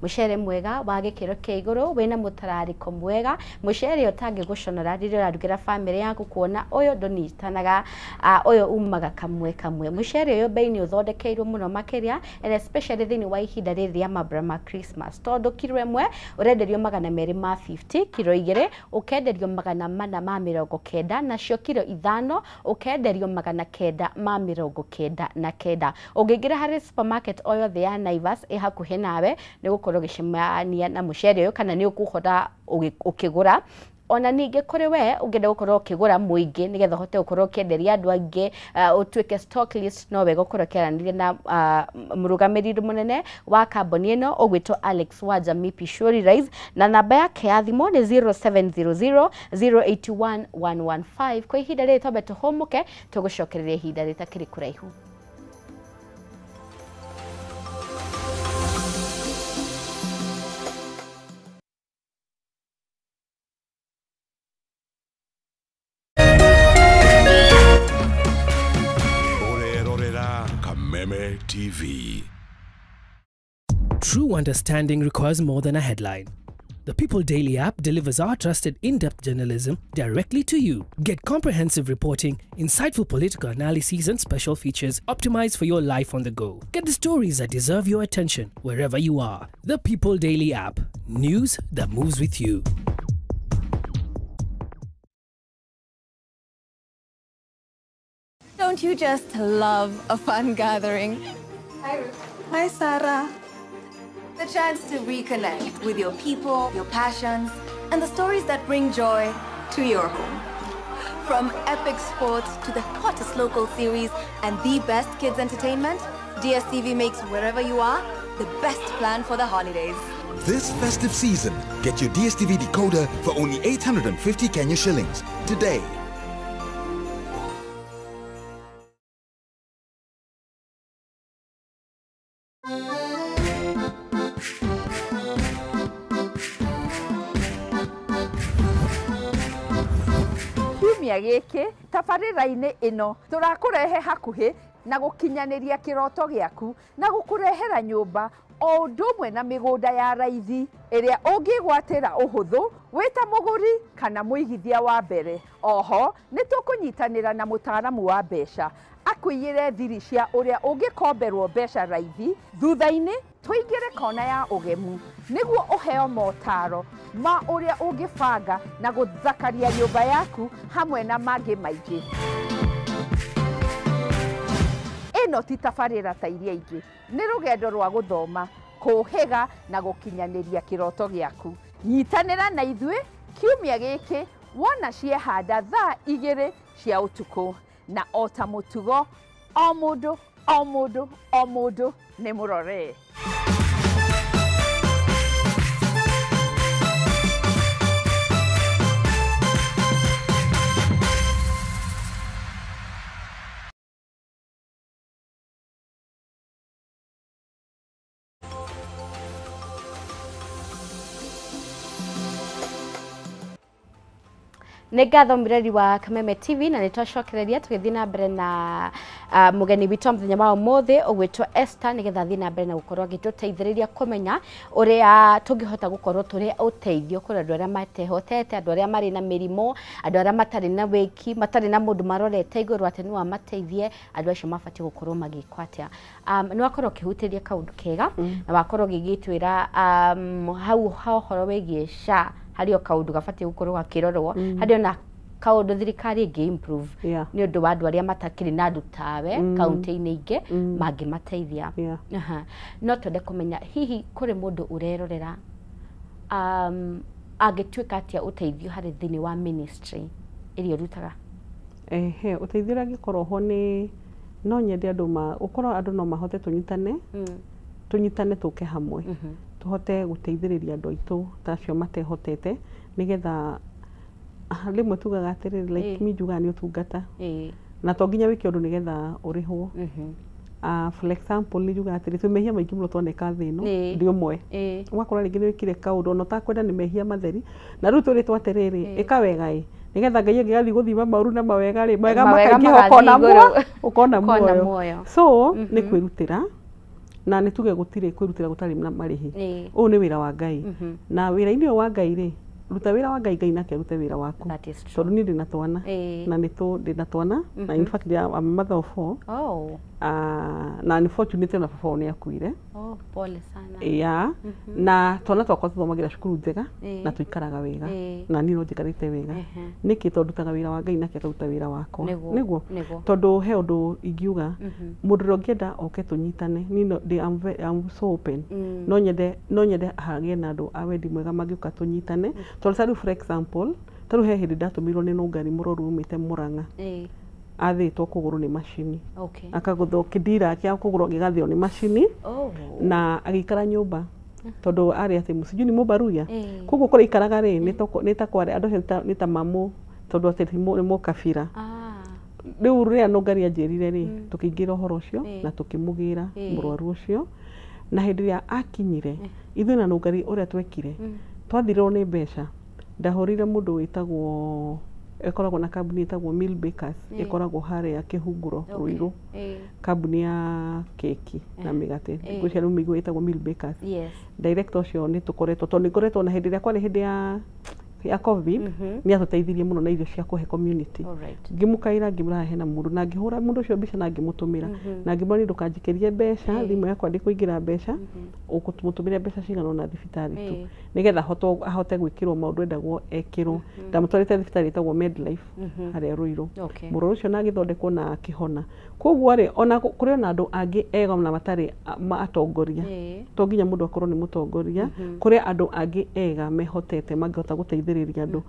mũcere mwega wa gĩkĩro kĩa igũrũ wĩna mũtararĩko mwega mũcere ũtangĩgũconora rĩrĩa ũrarugĩra family yaku kuona ũyũ ndũnyitanaga ũyũ umaga kamwe mũcere ũyũ bei nĩ ũthondekeirwo mũno makĩria and especially thĩinĩ wa ihinda rĩrĩ rĩa mambura ma Christmas tondũ kiro ĩmwe ũrenderio 250 kiro igĩrĩ ukenderio 490 nacio kiro 5 ukenderio 999 ũngĩingĩra harĩ supermarket o yothe ya Naivas hakuhĩ nawe nĩ gũkorwo gĩcemania na mũcere ũyũ kana nĩ ũkũhota ũkĩgũra ona ningĩ kũrĩ we ũngĩenda gũkorwo ũkĩgũra mũingĩ nĩgetha ũhote gũkorwo ũkĩenderia andũ angĩ ũtuĩke stock list no wega gũkorwo ũkĩaranĩria na mũrũgamĩrĩri mũnene wa kambuni ĩno ũgwĩtwo Alex Wanja Mipi Shuri Rice na namba yake ya thimũ nĩ 0700 081 115 kwa ihinda rĩrĩ twambe tũhũmũke tũgũcokereria ihinda rĩtakĩrĩ kũraihu. Kameme TV. True understanding requires more than a headline. The People Daily app delivers our trusted in-depth journalism directly to you. Get comprehensive reporting, insightful political analyses and special features optimized for your life on the go. Get the stories that deserve your attention wherever you are. The People Daily app. News that moves with you. Don't you just love a fun gathering? Hi, Ruth. Hi, Sarah. The chance to reconnect with your people, your passions, and the stories that bring joy to your home. From epic sports to the hottest local series and the best kids entertainment, DSTV makes wherever you are the best plan for the holidays. This festive season, get your DSTV decoder for only 850 Kenya shillings today. Gĩkĩ tabarĩra-inĩ ĩno tũrakũrehe hakuhĩ na gũkinyanĩria kĩroto gĩaku na gũkũrehera nyũmba o ũndũ ũmwe na mĩgũnda ya raithi ĩrĩa ũngĩgwatĩra ũhũthũ wĩta mũgũri kana mũigithia wa mbere. Oho nĩ tũkũnyitanĩra na mũtaaramu wa mbeca akũiyĩre thiri cia ũrĩa ũngĩkomberwo mbeca raithi thutha-inĩ tũingĩre kona ya ũgemu nĩguo ũheo motaro ma ũrĩa ũngĩbanga na gũthakaria nyũmba yaku hamwe na mangĩ maingĩ. Ĩno ti tabarĩra ta iria ingĩ, nĩ rũgendo rwa gũthoma, kũhĩga na gũkinyanĩria kĩroto gĩaku. Nyitanĩra na ithuĩ kiumia gĩkĩ wona ciehanda thaa 2 cia ũtukũ na o ta mũtugo o mũndũ nĩ mũrore. nĩ ngatho mireri wa Kameme TV na nĩtwacokereria tũgĩthiĩ na mbere na mũgeni witũ mũthenya wa ũmũthĩ ũgwĩtwo Esther nĩgetha thiĩ na mbere na gũkorwo agĩtũteithĩrĩria kũmenya ũrĩa tũngĩhota gũkorwo tũrĩ ũteithio kũrĩ andũ arĩa matehotete, andũ arĩa marĩ na mĩrimũ, andũ arĩa matarĩ na wĩki, matarĩ na mũndũ marorete igũrũ atĩ no amateithie, andũ acio mabatiĩ gũkorwo magĩkwo atĩa. Nĩ wakorwo ũkĩhutĩria kaũndũ kega na wakorwo ũgĩgĩtwĩra hau ũhoro wĩgiĩ SHA harĩ o kaũndũ gabatiĩ gũkorwo gakĩrorwo, harĩ ona kaũndũ thirikari ĩngĩ-improve nĩ ũndũ wa andũ arĩa matakĩrĩ na andũ tawe kaũntĩ-inĩ ingĩ mangĩmateithia. No twende kũmenya hihi kũrĩ mũndũ ũrerorera angĩtuĩka atĩa ũteithio harĩ thĩinĩ wa ministry ĩrĩa ũrutaga? Ũteithio ũrĩa angĩkorwo ho nĩ no nyende andũ ũkorwo andũ no mahote tũnyitane tũke hamwe tũhote gũteithĩrĩria andũ aitũ ta acio matehotete, nĩgetha rĩmwe tugaga atĩrĩrĩ like njugaga nĩ ũtungata na to nginya wĩke ũndũ nĩgetha ũrĩhwo. For example nĩ njugaga atĩrĩrĩ twĩ mehia maingĩ mũno tuoneka thĩ ĩno ndĩ ũmwe, ũgakora rĩngĩ nĩ wĩkire kaũndũ ona ũtakwenda nĩ mehia matheri, na rĩu tũrĩtwo atĩrĩrĩ ĩka wega nĩgetha Ngai angĩgathiĩ gũthima maũru na mawega mawega makaingĩha ũkona muoyo. So nĩ kwĩrutĩra na nĩ tuge gũtirĩ kwĩrutĩra gũtarĩ na marĩhi. Ũũ nĩ wĩra wa Ngai na wĩra-inĩ ũyũ wa Ngai ruta wĩra wa Ngai, Ngai nake rute wĩra waku, tondũ niĩ ndĩna twana na ndĩna twana na in fact I'm a mother of 4. Na unfortunately na baba nĩ akuire. Pole sana. Na twana twakwa tũthomagĩra cukuru njega na tũikaraga wega na niĩ no njikarĩte wega, nĩkĩ tondũ ndutaga wĩra wa Ngai nake akaruta wĩra wakwa. Nĩguo tondũ he ũndũ ingiuga mũndũ ũrĩa ũngĩenda oke tũnyitane, I'm so open, no nyende hagĩe na andũ a wendi mwega mangĩũka tũnyitane. Tondũ ta rĩu for example ta rĩu he hĩndĩ ndatũmirwo nĩ nũngari mũrwaru umĩte Mũrang'a athĩtwo kũgũrũ nĩ macini, akagũthwo kĩndira kĩa kũgũrũ gĩgathĩo nĩ macini na agĩikara nyũmba tondũ arĩ atĩ mũcinju nĩ mũbaruya, koguo kũrĩa ikaraga nĩ ta kware andũ nĩ ta mamu tondũ atĩ nĩ mũkabira. Rĩu rĩrĩa nũngari anjĩrire tũkĩingĩra ũhoro ũcio na tũkĩmũgĩra mũrwaru ũcio, na hĩndĩ ĩrĩa akinyire ithuĩ na nũngari ũrĩa twekire twathirwo nĩ mbeca, ndahũrire mũndũ wĩtagwo ĩkoragwo na kambuni ĩtagwo Mill Bakers ĩkoragwo harĩa Kĩhunguro Ruiru, kambuni ya keki na mĩgate ngũcia rĩu mĩigua ĩtagwo Mill Bakers. Director ũcio nĩ tũkoretwo tondũ nĩ ngoretwo na hĩndĩ ĩrĩa kwarĩ hĩndĩ ya COVID nĩ atũteithirie mũno na irio cia kũhe community. Ngĩmũkaĩra ngĩmũra hena mũndũ na ngĩhũra mũndũ ũcio mbica na ngĩmũtũmĩra na ngĩmwĩra ndũkanjĩkĩrie mbeca thimũ yakwa ndĩkũingĩra mbeca, ũkũmũtũmĩra mbeca cigana ũna thibitarĩ tu nĩgetha ahote gwĩkĩrwo maũndũ endagwo ekĩrwo. Ndamũtwarĩte thibitarĩ ĩtagwo Medlife harĩa Ruiru, mũrwaru ũcio na agĩthondekwo na akĩhona. Koguo ona kũrĩ na andũ angĩ ega na matarĩ atongoria, to nginya mũndũ akorwo nĩ mũtongoria, kũrĩ andũ angĩ ega mehotete mangĩhota gũteithĩrĩria andũ.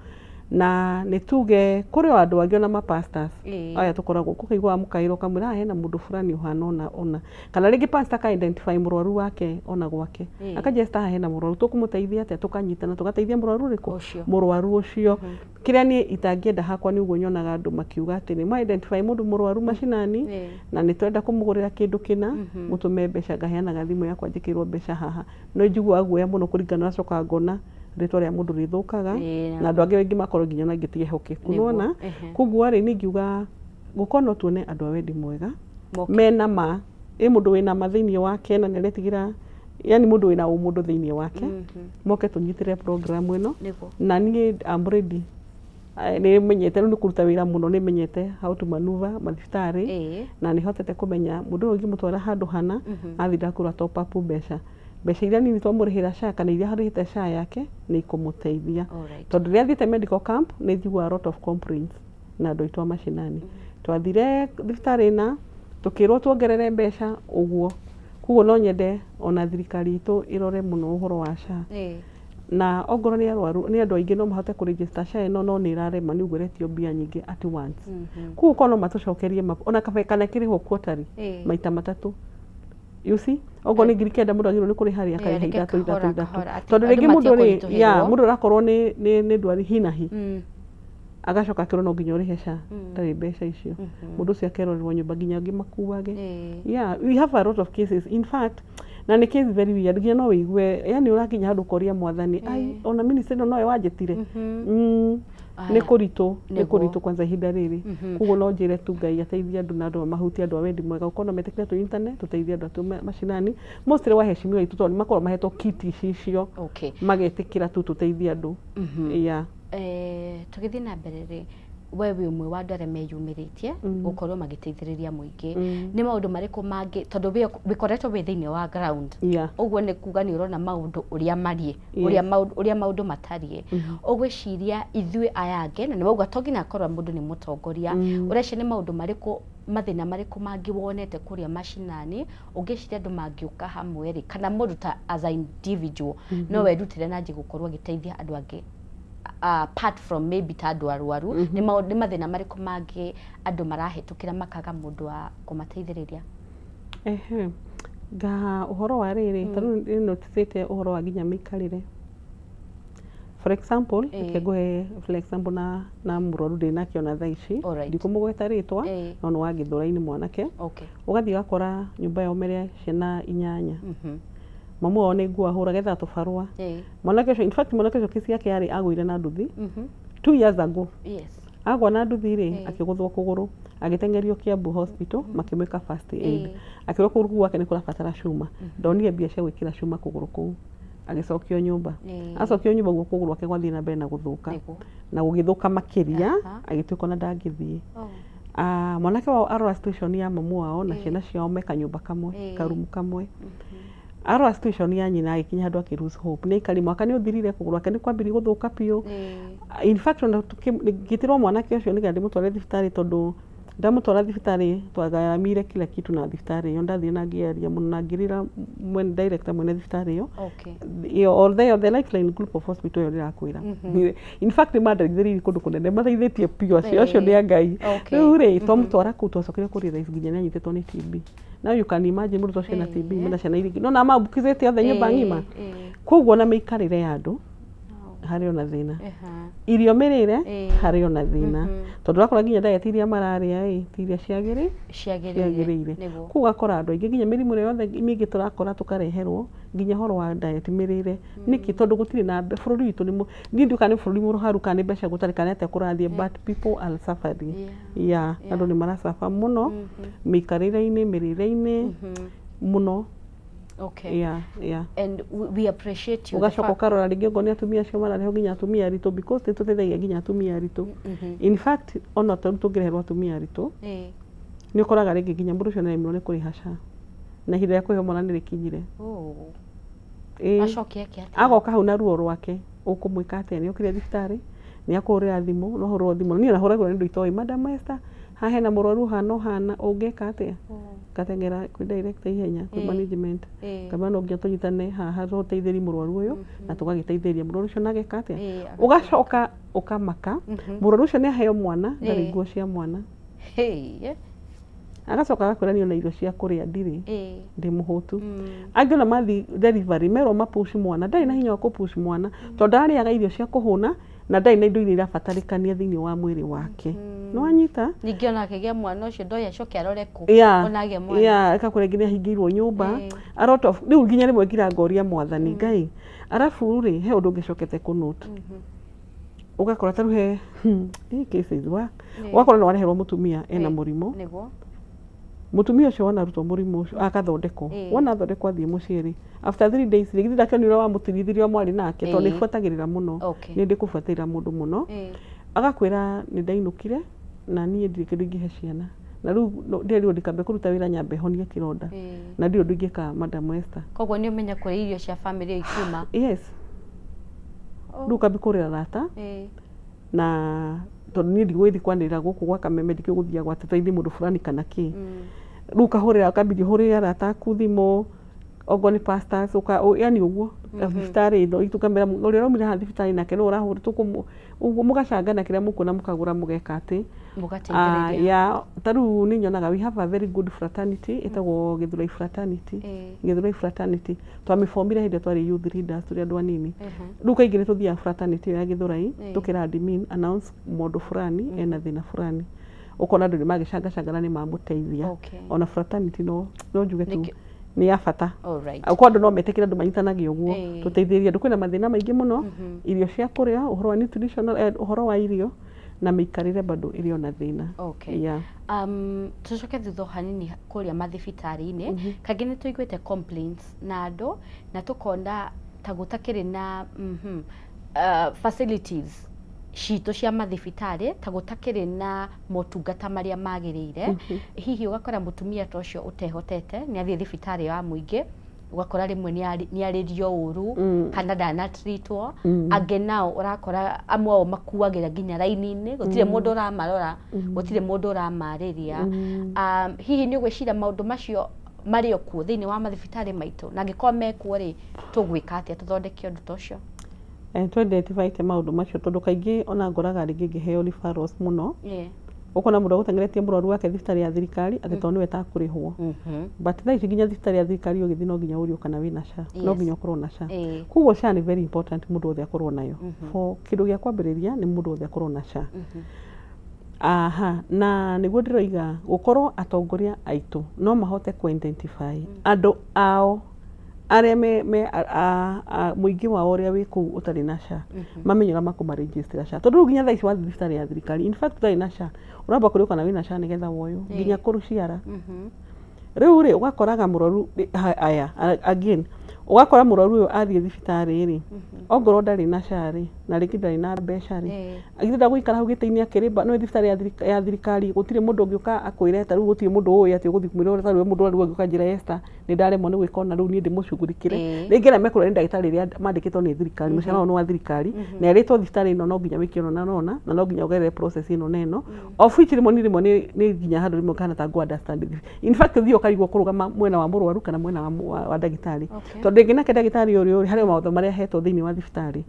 Na nĩ tuge kũrĩ andũ angĩ ona mapastors aya tũkoragwo kũkaigua mũkaĩro kamwĩra hena mũndũ fulani ũhana ona kana rĩngĩ pastor ka identify mũrwaru wake ona gwake akajesta hena mũrwaru tũkũmũteithia atĩa, tũkanyitana tũgateithia mũrwaru ũrĩkũ, mũrwaru ũcio. Kĩrĩa niĩ itangĩenda hakwa nĩ ũguo nyonaga andũ makiuga atĩ nĩ ma identify mũndũ mũrwaru macinani na nĩ twenda kũmũgũrĩra kĩndũ kĩna mũtũme mbeca, ngaheanaga thimũ yakwa njĩkĩrwo mbeca haha. No njiguaga guoya mũno kũringana na coka ngona rĩtwa rĩa mũndũ rĩthũkaga na andũ angĩ aingĩ makorwo nginya na ngĩtigehokeku nĩwona. Koguo rĩ niĩ ngiuga gũkorwo no tuone andũ a wendi mwega mena ma mũndũ wĩna ma thĩinĩ wake na nĩaretigĩra, yani mũndũ wĩna ũmũndũ thĩinĩ wake moke tũnyitĩre program ĩno na niĩ I'm ready. Nĩ menyete nĩ kũruta wĩra mũno, nĩ menyete how to maneuver mathibitarĩ na nĩ hotete kũmenya mũndũ ũyũ ũngĩmũtwara handũ hana athiĩ ndakũra top up mbeca iria nini twamũrĩhĩra SHA kana iria harĩhĩte SHA yake nĩ ikũmũteithia. Tondũ rĩrĩa thiĩte medical camp nĩ njiguaga a lot of complaints na andũ aitũ a macinani. Twathire thibitarĩ na tũkĩrwo tuongerere mbeca ũguo. Koguo no nyende ona thirikari itũ ĩrore mũno ũhoro wa SHA na ongorwo nĩ arwaru nĩ andũ aingĩ no mahote kũregister SHA ĩno no nĩ irarema nĩ ũgũretio mbia nyingĩ at once. Koguo korwo no matũcokerie ona kabe kana kĩrĩhwo quarterly maita matatũ. You see, ogo nĩ ngiri kenda mũndũ agĩrĩirwo nĩ kũrĩha rĩa kaĩ ithatũ tondũ rĩngĩ mũndũ ũrakorwo nĩ ndwari hi na hi agacoka akĩrwo no nginya ũrĩhe SHA ndarĩ mbeca icio, mũndũ ũcio akerorerwo nyũmba nginya angĩ makuage. We have a lot of cases in fact na nĩ case very weird nginya no wĩigue yani ũrakinya handũ ũkoria mwathani ona ministry no yo wanjĩtire nä kå ritå kwanza ihinda rä rä koguo no njä re tu Ngai ateithie andå na andå mahutie andå a wendi mwega gå korwo metä kä re tå nyitane tå teithie andå atå macinani mostly wahecimiwa itå tondå nä makorwo mahetwo kiti icio magetä kä ra tu tå teithie andå tå gä thiä na mbere rä we wä umwe wa andå arä a meyumä gukorwo magĩteithĩrĩria mũingĩ nĩ maũndũ marĩkũ mangĩ tondũ wĩkoretwo wĩ thĩinĩ wa ground ũguo nĩ kuga nĩ ũrona maũndũ ũrĩa mariĩ ũrĩa maũndũ matariĩ ũgwĩciria ithuĩ aya angĩ na nĩ wauga to nginya akorwo mũndũ nĩ mũtongoria ũreciria nĩ maũndũ marĩkũ mathĩna marĩkũ mangĩ wonete kũrĩa macinani ũngĩciria andũ mangĩũka hamwe rĩ kana mũndũ ta as an individual no werutĩre na njĩ gũkorwo agĩteithia andũ angĩ apart from maybe ta andũ arwaru nĩ mathĩna marĩkũ mangĩ andũ marahĩtũkĩra makaga mũndũ wa kũmateithĩrĩria ũhoro wa rĩrĩ tarĩu nĩ noticĩte ũhoro wa nginya mĩikarĩre for example ngũhe for example na mũrwaru ndĩnake ona thaa ici ndikũmũgweta rĩtwa no nĩ wa Gĩthũrai-inĩ mwanake ũgathiĩ ũgakora nyũmba yao mere ciana 8 mamu wao nĩ nguo ahũra getha tũbarũa mwanake ũcio in fact mwanake ũcio kesi yake yarĩ agũire na nduthi 2 years ago agwa na nduthi rĩ akĩgũthwo kũgũrũ agĩtengerio Kiambu hospital makĩmwĩka first aid akĩrwo kũgũrũ gwake nĩ kũrabatara cuma ndonire mbia cia gwĩkĩra cuma kũgũrũ kũu agĩcokio nyũmba acokio nyũmba guo kũgũrũ gwake gwathiĩ na mbere na gũthũka na gũgĩthũka makĩria agĩtuĩka ona ndangĩthiĩ mwanake wao arora situation ya mamu wao na ciana ciao meka nyũmba kamwe karumu kamwe arora situation ya nyina agĩkinya handũ akĩ lose hope nĩ ikari mwaka nĩ ũthirire kũgũrũ gwake nĩ kwambĩrĩirie gũthũka biũ in fact ngĩtirwo mwanake ũcio nĩgetha ndĩmũtware thibitarĩ tondũ ndamũtwara thibitarĩ twagaramire kila kitu na thibitarĩ ĩyo ndathiĩ na ngĩaria mũno na ngĩrĩra director mwene thibitarĩ ĩyo the Lifeline group of hospital ĩyo ndĩrakwĩra in fact nĩmandeithĩrĩirie kũndũ kũnene mateithĩtie piũ acio nĩ a Ngai rĩu rĩ twamũtwara kũu twacokire kũrĩra nginya nĩ anyitĩtwo nĩ TB now you can imagine mũndũ ũcio na TB mena ciana irĩ no na mambukithĩtie othe nyũmba ng'ima koguo na mĩikarĩre ya andũ harĩ ona thĩna irio mĩrĩre harĩ ona thĩna tondũ wakora nginya diet iria mararĩa ti iria ciagĩrĩire kũu gakora andũ aingĩ nginya mĩrimũ ĩrĩa yothe mĩingĩ tũrakora tũkareherwo nginya horo wa diet mĩrĩre nĩkĩ tondũ gũtirĩ na bũrũri witũ niĩ ndiũka nĩ bũrũri mũrũharu kana nĩ mbeca gũtarĩ kana atĩa kũrathiĩ but people are suffering andũ nĩ maracafa mũno mĩikarĩre-inĩ mĩrĩre-inĩ mũno and we appreciate you ugacoka ukarora rĩngĩ ngo nĩ atumia acio marareho nginya atumia aritũ because nĩ tũteithagia nginya atumia aritũ in fact ona tũngĩreherwo atumia aritũ nĩ ũkoraga rĩngĩ nginya mũndũ ũcio nĩ aremwo nĩ kũrĩha SHA na ihinda rĩa kũheo mwana nĩ rĩkinyire agoka hau na ruo rwake ũkũmwĩka atĩa nĩ okire thibitarĩ nĩ akũhũrĩra thimũ no hũrĩrwo thimũ niĩ nahũragĩrwo nĩ ndũ itoĩ Madam Esther haha hena mũrwaru hana ũngĩka atĩa ngateng'era kwĩ director ihenya kwĩ management kamba no nginya tũnyitane haha tũteithĩrie mũrwaru ũyũ na tũgagĩteithĩria mũrwaru ũcio nageka atĩa ũgacoka ũkamaka mũrwaru ũcio nĩ aheo mwana ndarĩ nguo cia mwana agacoka agakwĩrania na irio cia kũrĩa ndirĩ ndĩ mũhũtu angĩ ona mathi delivery merwo mapush mwana ndarĩ na hinya wa kũpush mwana tondũ ararĩaga irio cia kũhũna na ndarĩ na indo iria irabatarĩkania thĩinĩ wa mwĩrĩ wake nĩ wanyita ningĩ ona akĩgĩa mwana ũcio ndoĩ acoke arore kũ ona agĩa mwana akakũrĩa nginya ahingĩirwo nyũmba a lot of rĩu nginya rĩmwe ngirangoria Mwathani Ngai arabu rĩ he ũndũ ũngĩcokete kũnote ũgakora tarĩu he cases ũgakora nĩ wareherwo mũtumia ena mũrimũ mũtumia ũcio wanarutwo mũrimũ ũcio akathondekwo wanathondekwo athiĩ mũciĩ rĩ after 3 days rĩgĩ ndakĩonire wa mũtirithirio mwarĩ nake tondũ nĩ buatagĩrĩra mũno nĩ ndĩkũbuatĩrĩra mũndũ mũno agakwĩra nĩ ndainũkire na niĩ ndirĩ kĩndũ ingĩhe ciana na rĩu ndĩrĩrwo ndikambe kũruta wĩra nyambe honie kĩronda na ndirĩ ũndũ ingĩka Madam Esther koguo nĩ ũmenya kũrĩa irio cia family ikiuma yes rĩu kambe kũrĩra rata na tondũ niĩ ndigũgĩthiĩ kwanĩrĩra gũkũ gwa Kameme ndikĩũĩ gũthiĩ gwateithia mũndũ fulani kana kĩ rĩu kahũrĩra ukambidi hũrĩra arata aku thimũ ogo nĩ pastors yani ũguo thibitarĩ ĩno itukamera ũrĩa ũraumire haha thibitarĩ nake nĩ ũrahũrĩ mũgacangana kĩrĩa mũkuona mũkagũra mũgeka atĩ ya tarĩu nĩ nyonaga we have a very good fraternity ĩtagwo Gĩthũrai fraternity Gĩthũrai fraternity twamĩbomire hĩndĩ twarĩ youth leaders tũrĩ andũ anini rĩu kaingĩ nĩ tũthiaga fraternity ya Gĩthũrai tũkĩra admin announce mũndũ fulani ena thĩna fulani ukona andũ nĩ magĩcangacangana nĩ mamũteithia ona fraternity no njuge tu ni ya bata alright kwa andu no metekira andu manyitanage uguo tuteithĩrĩrie andu kwina mathina maingĩ mũno irio cia kũrĩa uhoro wa nutritional uhoro wa irio na mĩikarĩre bado ĩrĩ ona thĩna okay yeah tucoke thutha hanini kũrĩa mathibitarĩ-inĩ kaingĩ nĩ tũiguĩte complaints na andũ na tũkona ta gũtakĩrĩ na facilities citũ cia mathibitarĩ ta gũtakĩrĩ na motungata marĩa magĩrĩire hihi ũgakora mũtumia ta ũcio ũtehotete nĩ athiĩ thibitarĩ wa mũingĩ ugakora rimwe ni aririo uru kana ndanatreatwo angĩ nao urakora amwe ao makuagira nginya raini-inĩ gutire mundu uramarora gutire mundu uramarĩria hihi nĩ gwĩcira maũndũ macio marĩ okuo thĩinĩ wa mathibitarĩ maitũ na angĩkorwo mekuo rĩ tũgwĩka atĩa tũthondeke ũndũ ta ũcio twendetivite maũndũ macio tondũ kaingĩ ona ngoraga rĩngĩ ngĩheo referrals mũno ukona mũndũ gũtengeretie mũrwaru wake thibitarĩ ya thirikari atĩ nĩwe takũrĩhwo but thaa ici nginya thibitarĩ ya thirikari ũgĩthiĩ no nginya ũrio kana wĩna SHA no nginya ũkorwo na SHA koguo SHA nĩ very important mũndũ wothe akorwo nayo for kĩndũ gĩa kwambĩrĩria nĩ mũndũ wothe akorwo na SHA na nĩguo ndĩroiga gũkorwo atongoria aitũ no mahote ku-identify andũ ao arĩa mũingĩ wao ũrĩa wĩ kũu ũtarĩ na SHA mamenyera makũmaregister SHA tondũ nginya thaa ici wathiĩ thibitarĩ ya thirikari in fact ũtarĩ na SHA ũramba kũrĩo kana wĩna SHA nĩgetha woywo nginya kũruciara rĩu rĩ ũgakoraga mũrwaru aya again ũgakora mũrwaru ũyũ athiĩ thibitarĩ rĩ ongorwo ndarĩ na SHA rĩ na rĩngĩ ndarĩ na mbeca rĩ agĩthiĩ gũikara hau gĩtĩ-inĩ akĩrĩmba no thibitarĩ ya thirikari gũtirĩ mũndũ ũngĩũka akwĩre ta rĩu gũtirĩ mũndũ ũĩ atĩ ũgũthiĩ kumĩrwo ta rĩu mũndũ ũngĩũka njĩra Esther nĩ ndaremwo nĩ gwĩka ona rĩu niĩ ndĩmũcugurĩkĩre rĩngĩ na mekũrwo nĩ ndagĩtarĩ rĩrĩa mandĩkĩtwo nĩ thirikari mũcara wao nĩ wa thirikari na erĩtwo thibitarĩ ĩno no nginya wĩke ona nona na no nginya ũgerere process ĩno na ĩno of which rĩmwe nĩ nginya handũ rĩmwe kana ta understand in fact thiĩ ũkarigwo kũrũgama mwena wa mũrwaru kana mwena wa ndagĩtarĩ tondũ rĩngĩ nake ndagĩtarĩ ũrĩa harĩ maũndũ marĩa hetwo thĩinĩ wa thibitarĩ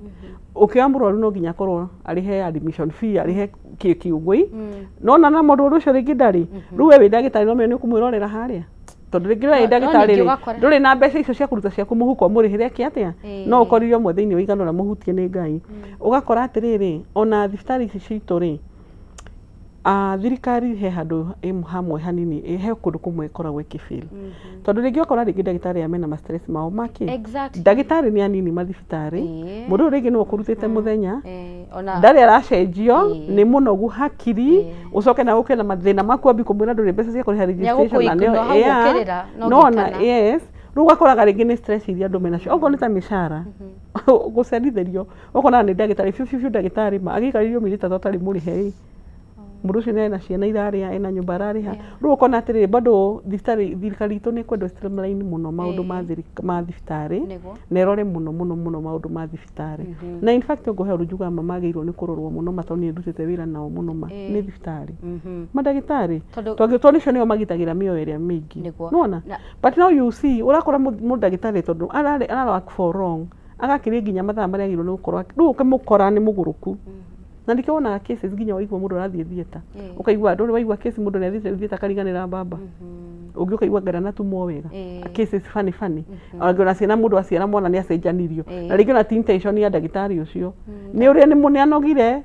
ũkĩoya mũrwaru no nginya korwo arĩhe admission fee arĩhe kiugui no na mũndũ ũcio rĩngĩ ndarĩ rĩu we wĩ ndagĩtarĩ no nĩ ũkũmwĩrorera harĩa tondũ rĩngĩ we ndagĩtarĩ ndũrĩ na mbeca icio cia kũruta ciaku mũhuko mũrĩhĩre kĩatĩa no ũkorirwo mwe thĩinĩ wa igano na mũhutie nĩ Ngai ũgakora atĩrĩrĩ ona thibitarĩ ici citũ rĩ thirikari he handũ hamwe hanini he kũndũ kũmwe koragwo ĩkĩfail tondũ rĩngĩ ũkora rĩngĩ ndagĩtarĩ amena ma stress mao makĩ ndagĩtarĩ nĩ anini mathibitarĩ mũndũ rĩngĩ nĩ ũkũrutĩte mũthenya ndarĩ aracenjio nĩ mũnogu hakiri ũcoke na ũke na mathĩna makwambi kũmwĩra ndũrĩ mbeca cia kũrĩha registration na nona yes rĩu ũgakoraga rĩngĩ nĩ stress iria andũ menacio okorwo nĩ ta mĩcara gũcerithĩrio ũkona nĩ ndagĩtarĩ biũ ndagĩtarĩ agĩikarĩrio mĩeri ĩtatũ atarĩ mũrĩhe mũndũ ũcio nĩ ena ciana irarĩha ena nyũmba ararĩha rĩu ũkona atĩrĩrĩ bado thirikari itũ nĩ kwendwo streamline mũno maũndũ ma thibitarĩ na ĩrore mũno maũndũ ma thibitarĩ na in fact ngũhe njuga magĩrĩirwo nĩ kũrorwo mũno matondũ nĩ ndutĩte wĩra nao mũno nĩ thibitarĩ mandagĩtarĩ tondũ nĩcio nĩo magitagĩra mĩoyo ĩrĩa mĩingĩ nona but now you see ũrakora mũndagĩtarĩ tondũ ara work for wrong agakĩrĩa nginya mathaa marĩa agĩrĩirwo nĩ gũkorwo rĩu ũkĩmũkora nĩ mũgũrũku na ndike wona cases nginya waigua mũndũ arathiĩ theater ukaigua ndũrĩ waigua case mũndũ nĩ athiĩ theater kariganĩra mbamba ũngĩ ukaigua ngara na tumwo wega cases funny ona ciana mũndũ aciara mwana nĩ acenjanirio na rĩngĩ na intention ya ndagĩtarĩ ũcio nĩ ũrĩa nĩ anogire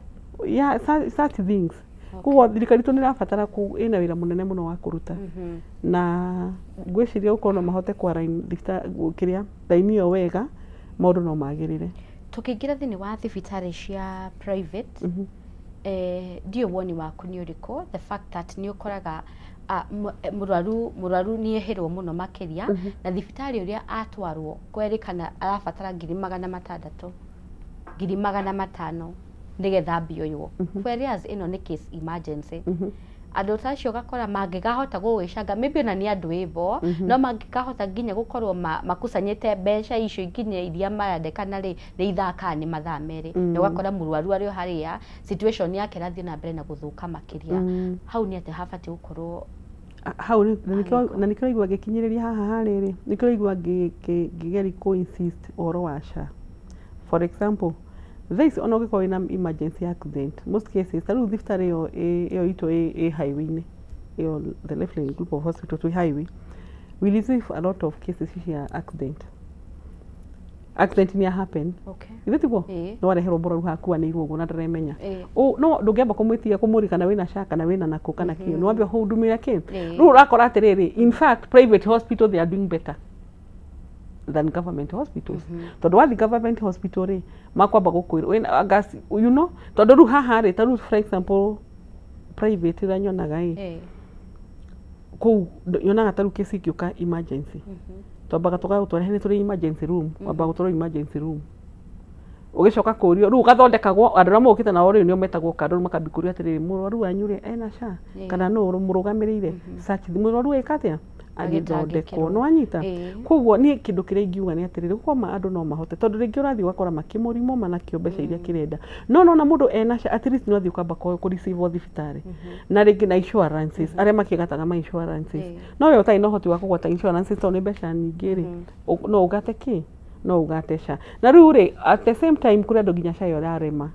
such things koguo thirikari itũ nĩ ĩrabatara ĩna wĩra mũnene mũno wa kũruta na ngwĩciria gũkorwo no mahote kwara kĩrĩa raini ĩyo wega maũndũ no magĩrĩre tukĩingĩra thĩinĩ wa thibitarĩ cia private ndio woni waku nĩ ũrĩkũ the fact that nĩ ũkoraga mũrwaru nĩ eherwo mũno makĩria na thibitarĩ ũrĩa atwarwo kwerĩkana arabatara 600,000 500,000 nĩgetha mbioywo whereas ĩno nĩ case emergency andũ tacio gakora mangĩgahota gũgĩcanga maybe ona nĩ andũ ĩbo no mangĩkahota nginya gũkorwo makusanyĩte mbeca icio nginya iria marandekana rĩ nĩ ithaka nĩ mathaa merĩ na ũgakora mũrwaru arĩ harĩa situation yake rathiĩ na mbere na gũthũka makĩria hau nĩ atĩ habatiĩ gũkorwo hau na nĩ kĩraigua gĩkinyĩrĩria haha harĩrĩ nĩ kĩraigua ngĩgeri insist ũhoro wa SHA for example this ona ũngĩkorwo na emergency accident most cases tarĩu thibitarĩ ĩyo itũ ĩ highway-inĩ ĩyo the Left Lane Group of Hospital to highway we receive a lot of cases cia accident nĩ happen ithe tiguo no wareherwo mũrwaru hakuanĩirwo ũguo na ndaremenya no ndũngĩamba kũmwĩtia kũmũri kana wĩna SHA kana wĩna nako kana kĩĩ no wambe ũhudumĩre kĩĩ rĩu ũrakora atĩrĩrĩ in fact private hospital they are doing better than government hospitals. Tondu wathi government hospital ri makwamba gukwirwo gas you know tondu ru haha ri taru for example private ra nyonaga ku yonaga taru kesi kiuka emergency twambaga tugagutwara hene turi emergency room wamba gutwara emergency room ugicoka kurio ru gathondekagwo andu ra mokite na ori nio metagwo kandu makambikuria atiriri murwaru wanyu ri ena sha kana no murugamirire search murwaru ikatia agithondekwo no anyita koguo ni kindu kiria ingiuga ni atiriri gukoma andu no mahote tondu ringi urathi ugakora makimurimo mana kiombeca iria kirenda no na mundu ena sha at least no athi ukamba ku receive thibitari na ringi na insurances aria makigataga ma insurances no we utai no hoti wa kugwata insurances to ni mbeca nyingi ri no ugate ki no ugatesha na riu ri at the same time kuri andu nginya cayo rarema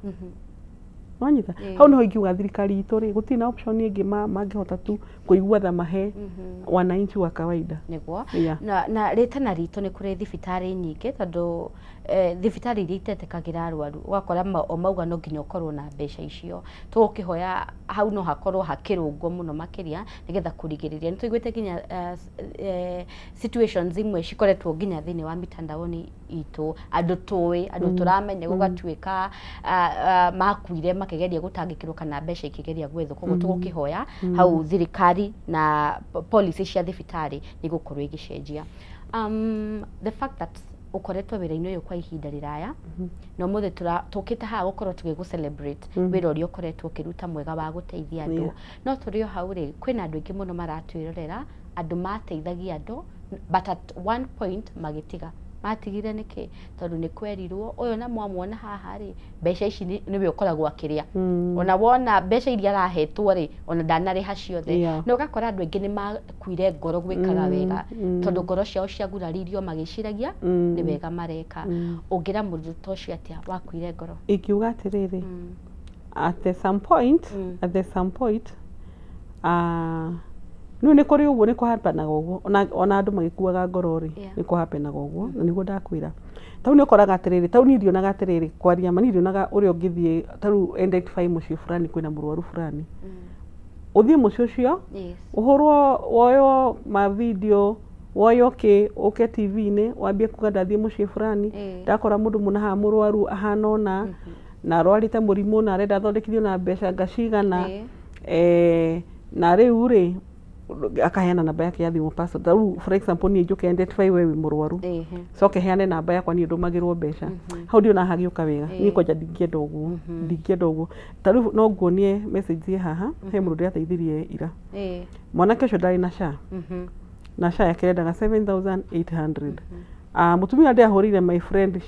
wanyita hau no ingiuga thirikari itu ri gutina option ingi mangihota tu kuigua mahe wananchi wa kawaida niguo na ritana ritu ni kuri thibitari nyingi tondu thibitari iria itetekagira arwaru ugakora mauga no nginya ukorwo na mbeca icio tukihoya hau no hakorwo hakirungwo muno makiria nigetha kurigiriria nituiguite nginya situations imwe cikoretwo nginya thini wa mitandaoni itu andu tuwi andu turamenya gugatuika makuire makigeria gutangikirwo kana mbeca ikigeria gwetho koguo tugukihoya hau thirikari na policy cia thibitari ni gukorwo igicenjia the fact that ukoretwo wira-ini uyu kwa ihinda riraya no muthe tukite ha gukorwo tugigu celebrate wira uria ukoretwo kiruta mwega wa guteithia andu no turio hau ri kwina andu ingi muno maratwirorera andu mateithagia andu but at one point magitiga matigire niki tondu ni kwerirwo uyu na mwamwona haha ri mbeca ici niwe ukoragwo akiria ona wona mbeca iria arahetwo ri ona ndanariha ciothe no gakora andu ingi ni makuire ngoro gwikaga wega tondu ngoro ciao ciaguraririo magiciragia ni wega mareka ungira mundu tocio atia wakuire ngoro ikiuga atiriri at some point no ni kuri uguo ni kuhapanaga uguo ona andu magikuaga ngoro ri ni kuhapanaga uguo na niguo ndakwira tau ni ukoraga atiriri tau ni ndionaga atiriri kwaria mani ndionaga uri ungithie tau identify mucio fulani kwina murwaru fulani uthie mucio cio uhurwo woyo ma video woyo ki uke TV-ini wambie kuga ndathie mucio fulani ndakora mundu munaha murwaru ahanona na arwarite murimu na arenda athondekithio na mbeca ngacigana na riu ri akaheana namba yake ya thimu password for example ni njuke identify wewe murwaru soke heane namba yakwa ni ndumagirwo mbeca hau ndio na hagiuka wega ni koja ndingienda uguo taru no nguonie message haha he mundu ndiateithirie ira mwanake ucio ndari na sha na sha yake endaga 7800 mutumia ndi ahurire my friend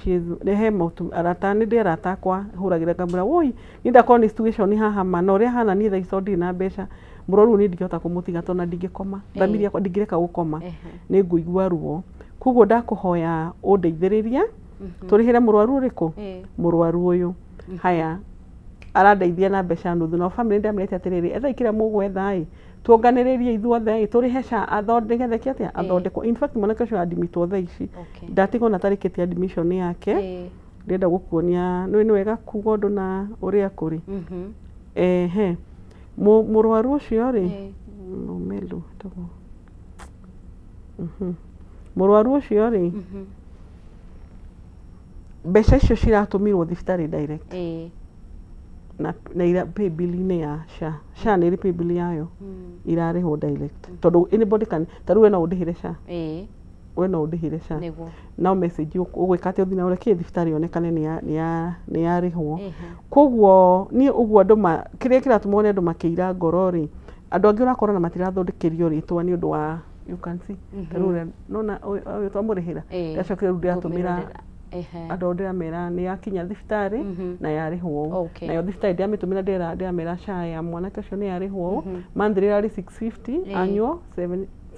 ne he arata ni ndi arata kwa huragira ngamura woi ninda koni situation haha mana uria hana ni tha ico ndi na mbeca murwaru ni ndingihota kumutiga tona ndingikoma thamiri yakwa ndingireka gukoma ni nguigua ruo koguo ndakuhoya undeithiririe turihire murwaru uriku murwaru uyu haya arandeithia na mbeca nuthu no family ndamrete atiriri etha ikira mugwetha tuonganiririe ithuothe turiheca athondeke atia athondekwo in fact mwanake ucio admitwo tha ici ndatigwo na tariketi admission yake ndenda gukuonia ni wega kuga undu na uria kuri murwaru ucio ri no melu togo murwaru ucio ri mbeca icio ciratumirwo thibitari direct na ira pay bill-ini ya sha ni pay bill yayo irarihwo direct tondu anybody can taru we no udihire sha we no udihire sha no message ugwikate uthina ure ki thibitari onekane ni yarihwo koguo ni uguo andu kiria kiratumone andu makiira ngoro ri andu angi urakora na matirathondekerio ritwa ni undu wa you can see taru nona uyu twamurihira ndacokire ndiatumira andu ndiramera ni yakinya thibitari na yarihwo nayo thibitari ndiamitumira ndiramera sha ya mwanake ucio ni yarihwo monthly ari 650 annual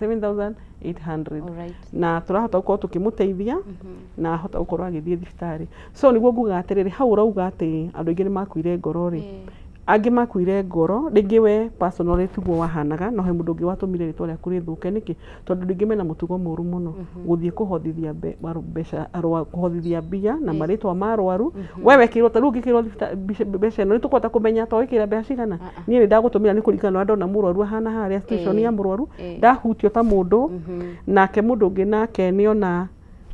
7800 na turahota gukorwo tukimuteithia na hota gukorwo agithie thibitari so niguo nguga atiriri hau urauga ati andu ingi ni makuire ngoro ri angi makuire ngoro ringi we personally tiguo wahanaga no he mundu ungi watumire ritwa ria kuri thuke niki tondu ringi mena mutugo muru muno guthie kuhothithia mbeca kuhothithia mbia na maritwa marwaru wewe kirwo taru ngikirwo mbeca no nitukwata kumenya to ikira mbeca cigana nie ndagutumira ni kurikana ndo na murwaru hana haria station ya murwaru ndahutio ta mundu nake mundu ungi nake niona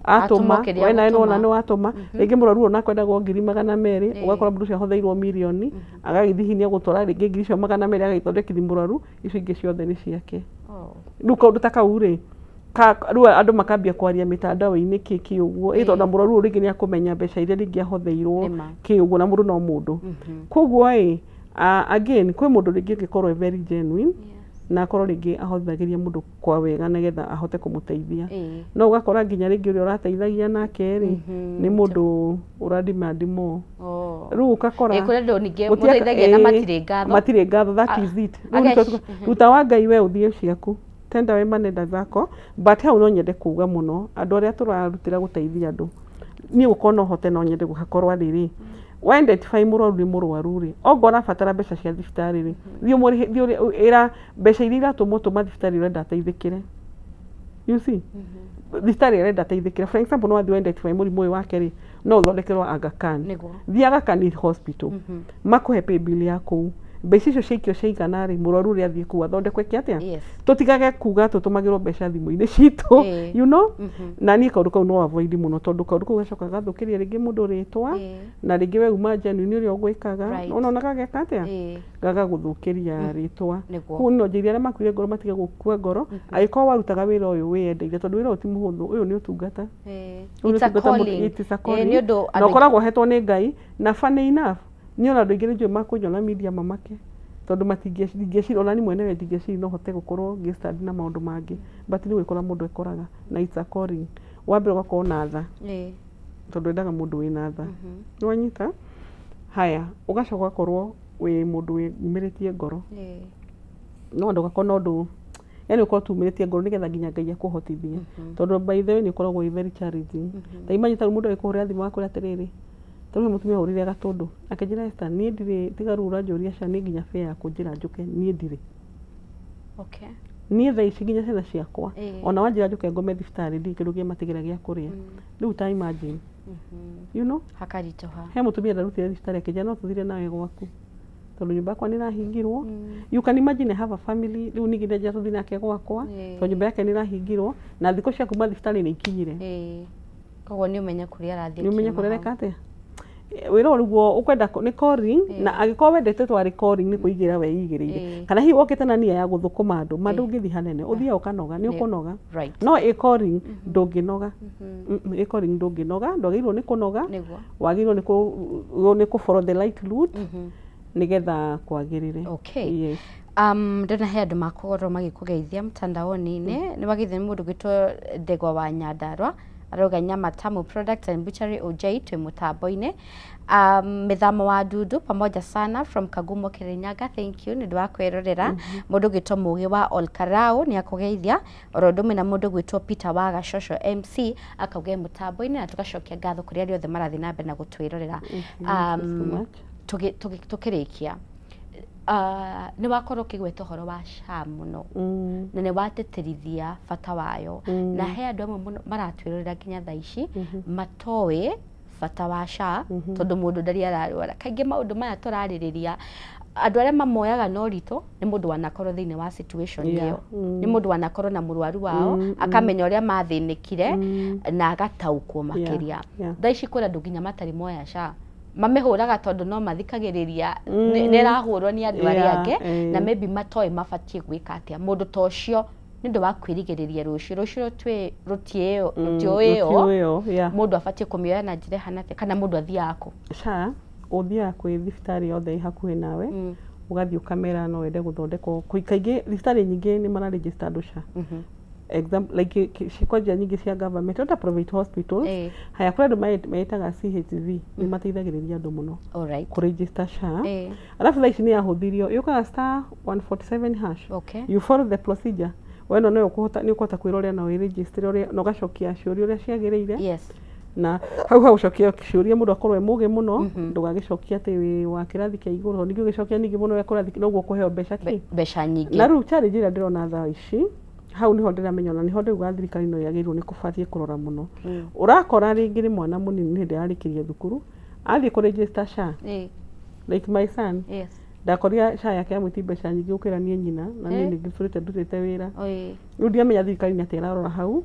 atuma wena eno na no atuma rĩngĩ mũrwaru ona kwendagwo 200,000 ũgakora mũndũ ũcio ahotheirwo mirioni agagithihinia gũtwara rĩngĩ 200,000 agagĩthondekithia mũrwaru icio ingĩ ciothe nĩ ciake rĩu kaũndũ ta kau rĩ rĩu andũ makambia kwaria mĩtandao-inĩ kĩ ũguo ĩtondũ na mũrwaru rĩngĩ nĩ akũmenya mbeca iria rĩngĩ ahotheirwo kĩ ũguo na mũndũ no mũndũ koguo again kwĩ mũndũ rĩngĩ angĩkorwo very genuine na akorwo rĩngĩ ahothagĩria mũndũ kwa wega nĩgetha ahote kũmũteithia no ũgakora nginya rĩngĩ ũrĩa ũrateithagia nake rĩ nĩ mũndũ ũradimandimo rĩu ũgakora matirĩ ngatho that is it ruta wa Ngai we ũthiĩ ciaku tenda we manenda zako but hau no nyende kuuga mũno andũ arĩa tũrarutĩra gũteithia andũ niĩ gũkorwo no hote no nyende gũhakorwo rĩrĩ wa identify mũrwaru nĩ mũrwaru rĩ ongo arabatara mbeca cia thibitarĩ rĩ thiĩ ĩra mbeca iria iratũmwo tũma thibitarĩ ũrenda ateithĩkĩre you see thibitarĩ ũrenda ateithĩkĩre for example no wathiĩ identify mũrimũ ũyũ wake rĩ no ũthondekerwo Aga Khan thiĩ Aga Khan hospital makũhe pay bill ya kũu mbeca icio ciikio ciigana rĩ mũrwaru ũrĩa athiĩ kũu athondekwe kĩatĩa tũtigage kuga tũtũmagĩrwo mbeca thimũ-inĩ citũ you know na niĩ kaũndũ kau no avoid mũno tondũ kaũndũ kau gacoka gathũkĩria rĩngĩ mũndũ rĩtwa na rĩngĩ we uma genuine ũrĩa ũgwĩkaga ona gageka atĩa gagagũthũkĩria rĩtwa kũu no njĩria arĩa makuire ngoro matige gũkua ngoro angĩkorwo warutaga wĩra ũyũ wĩyendeire tondũ wĩra ũyũ ti mũhũthũ ũyũ nĩ ũtungata it's a calling na ũkoragwo hetwo nĩ Ngai na funny enough niĩ ona andũ aingĩ nĩnjũĩ makũnyona media mamake tondũ matingĩeciri ona niĩ mwene we ndingĩeciri no hote gũkorwo ngĩ-study na maũndũ mangĩ but nĩ gwĩkora mũndũ ekoraga na it's a calling wa mbere ũgakorwo na tha tondũ wendaga mũndũ wĩna tha nĩwanyita haya ũgacoka ũgakorwo wĩ mũndũ wĩumĩrĩtie ngoro no andũ ũgakorwo na ũndũ yani ũkorwo tumĩrĩtie ngoro nĩgetha nginya Ngai akũhotithie tondũ by the way nĩ ũkoragwo very challenging ta imagine mũndũ agĩkũhũrĩra thimũ akũĩra atĩrĩrĩ tondũ mũtumia ũrĩre gatũndũ akĩnjĩra Esther niĩ ndirĩ tiga rura njũria cia niĩ nginya fare yakũ njĩra njũke niĩ ndirĩ niĩ thaa ici nginya ciana ciakwa ona wanjĩra njũke ngome thibitarĩ ndirĩ kĩndũ kĩmatigĩra gĩa kũrĩa rĩu ta imagine you know hakaritũha he mũtumia ndarutire thibitarĩ akĩnjĩra no tũthire nawe gwaku tondũ nyũmba yakwa nĩ ĩrahingirwo you can imagine have a family rĩu ningĩ ndenjĩra tũthiĩ nake gwakwa tondũ nyũmba yake nĩ ĩrahingirwo na thikũ cia kuma thibitarĩ nĩ ikinyire koguo nĩ ũmenye kũrĩa arathiĩ nĩ ũmenye kũrereka atĩa wĩra ũriguo ũkwenda nĩ calling na angĩkorwo wendete twarĩ calling nĩ kũigĩra weigĩrĩire kana hihi wokĩte na nia ya gũthũkũma andũ ũngĩthiĩ hanene ũthiaga ũkanoga nĩ ũkũnoga no calling ndũngĩnoga calling ndũngĩnoga ndwagĩrĩirwo nĩ kũnoga wagĩrĩirwo nĩ kũ follow the right route nĩgetha kwagĩrĩre ndona he andũ makorwo magĩkũgeithia mtandaoni-inĩ nĩ wageithia nĩ mũndũ gwĩtwo Ndegwa wa Nyandarua arauga Nyama Tamu Products and Butchery Ojai twĩ mũtambo-inĩ mĩthamo wa Dudu pamoja sana from Kagumo Kirinyaga thank you nĩ ũndũ wa kwĩrorera mũndũ gwĩtwo Mũgĩ wa Olkarau nĩ akũgeithia oro ũndũ ũmwe na mũndũ gwĩtwo Peter wa Gacocco MC akauga mũtambo-inĩ na tũgacokia ngatho kũrĩ arĩa othe marathiĩ na mbere na gũtwĩrorera tũkĩrĩkia nĩ wakorwo ũkĩgweta ũhoro wa SHA mũno na nĩ wateterithia bata wayo na he andũ amwe maratwĩrorera nginya thaa ici matoĩ bata wa SHA tondũ mũndũ ndarĩ ararwara kaingĩ maũndũ maya tũrarĩrĩria andũ arĩa mamoyaga no ritũ nĩ mũndũ wanakorwo thĩinĩ wa situation ĩyo nĩ mũndũ wanakorwo na mũrwaru wao akamenya ũrĩa mathĩnĩkire na agataũkwo makĩria thaa ici kwĩna andũ nginya matarĩ moya SHA mamehũraga tondũ no mathikagĩrĩria nĩ rahũrwo nĩ andũ arĩa angĩ na maybe matoĩ mabatiĩ gwĩka atĩa mũndũ ta ũcio nĩ ũndũ wa kwĩrigĩrĩria rũciũ rũtiũĩ mũndũ abatiĩ kũmĩoya na njĩra ĩhana atĩa kana mũndũ athiaga kũ SHA ũthiaga kwĩ thibitarĩ yothe ĩ hakuhĩ nawe ũgathiĩ ũkamera no wende gũthondekwo kaingĩ thibitarĩ nyingĩ nĩ mara register andũ SHA example like cikonja nyingĩ cia government ota private hospitals haya kũrĩ andũ metaga CHV nĩ mateithagĩrĩria andũ mũno kũregister SHA alafu thaa ici nĩ yahũthirio yũkaga *147# you follow the procedure wena no ũkũhota kwĩrorera na wĩregister na ũgacokia ciũria ũrĩa ciagĩrĩire na hau gũcokia ciũria mũndũ akorwo mũgĩ mũno ndũgagĩcokia atĩ wĩ wa kĩrathi kĩa igũrũ ningĩ ũgĩcokia ningĩ mũno kĩrathi noguo kũheo mbeca nyingĩ na rĩu challenge ĩrĩa ndĩrona thaa ici hau niho ndĩramenya na niho ndĩuga thirikari no yagĩrĩirwo nĩ kũbatiĩ kũrora mũno ũrakora rĩngĩ nĩ mwana mũnini hĩndĩ yarĩkĩria thukuru athiĩ kũregister SHA like my son ndakoria SHA yake amwiti mbeca nyingĩ gũkĩra niĩ nyina na niĩ ningĩ burĩte ndutĩte wĩra rĩu ndiamenya thirikari nĩ atĩa ĩrarora hau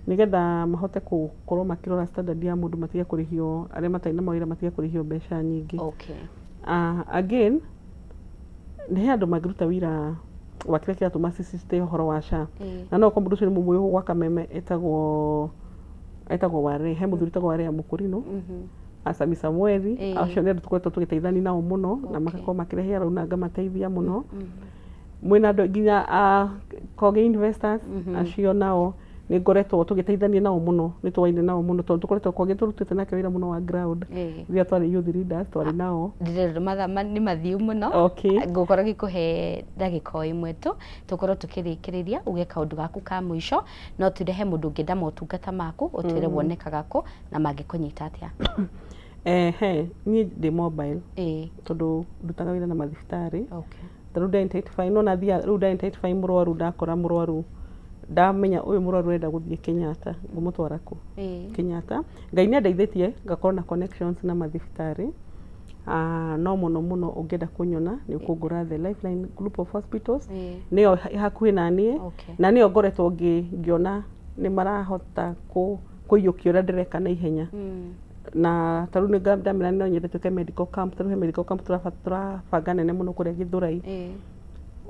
nĩgetha mahote gũkorwo makĩrora standard ya mũndũ matige kũrĩhio arĩa matarĩ na mawĩra matige kũrĩhio mbeca nyingĩ again nĩ he andũ mangĩruta wĩra wa kĩrĩa kĩratũma cicite ũhoro wa SHA na no ũkorwo mũndũ ũcio nĩ mũmũĩ gwa Kameme etagwo Ware he mũthuri etagwo Ware Mũkũrinũ Asami Samueli acio nĩ andũ tũkoretwo tũgĩteithania nao mũno na magakorwo makĩrehe arau na ngamateithia mũno mwĩna andũ nginya Kogi investors acio nao nĩ ngoretwo tũgĩteithania nao mũno nĩ twaine nao mũno tondũ tũkoretwo Kogi tũrutĩte nake wĩra mũno wa ground rĩrĩa twarĩ youth leaders twarĩ nao ndĩrenda mathaa nĩ mathiu mũno ngũkorwo gĩkũhe ndagĩka ĩmwe tu tũkorwo tũkĩrĩkĩrĩria uge kaũndũ gaku ka mũico no tũrehe mũndũ ũngĩenda motungata maku ũtwĩre wonekaga kũ na mangĩkũnyita atĩa niĩ ndĩ mobile tondũ ndutaga wĩra na mathibitarĩ rĩu ndagĩtarĩ no nathia rĩu ndagĩtarĩ mũrwaru ndakora mũrwaru ndamenya ũyũ mũrwaru ũrenda gũthiĩ Kenyatta ngũmũtwara kũ Kenyatta Ngai nĩ andeithĩtie ngakorwo na connections na mathibitarĩ no mũno ũngĩenda kũnyona nĩ ũkũngũra the Lifeline Group of Hospitals nĩyo hakuhĩ na niĩ na nĩyo ngoretwo ngĩona nĩ marahota kũiyũkia ũrĩa ndĩreka na ihenya na tarũ nĩ ndamena no nyende tuke medical camp tarũ he medical camp turabanga nene mũno kũrĩa Gĩthũrai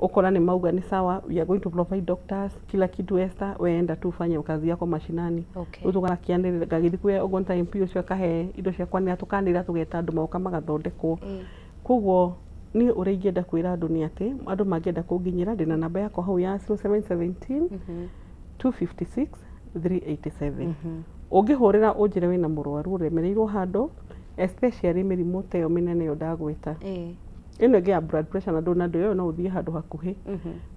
ukora ni mauga ni sawa we are going to provide doctors kila kitu Esther weenda tu fanye kazi yako mashinani utugana kianire gagithi kwe ogonta MP ucio akahe indo ciakwa ni atukanira tugeta andu mauka magathondekwo kugwo ni uri ingenda kwira andu ni ati andu mangienda kunginyira ndina namba yakwa hau ya 0717 256 387 ungihurira unjire wina murwaru uremereirwo handu especially mirimu teyo minene yo ndagweta ino ngi ya blood pressure na ndonado yo no uthie handu hakuhi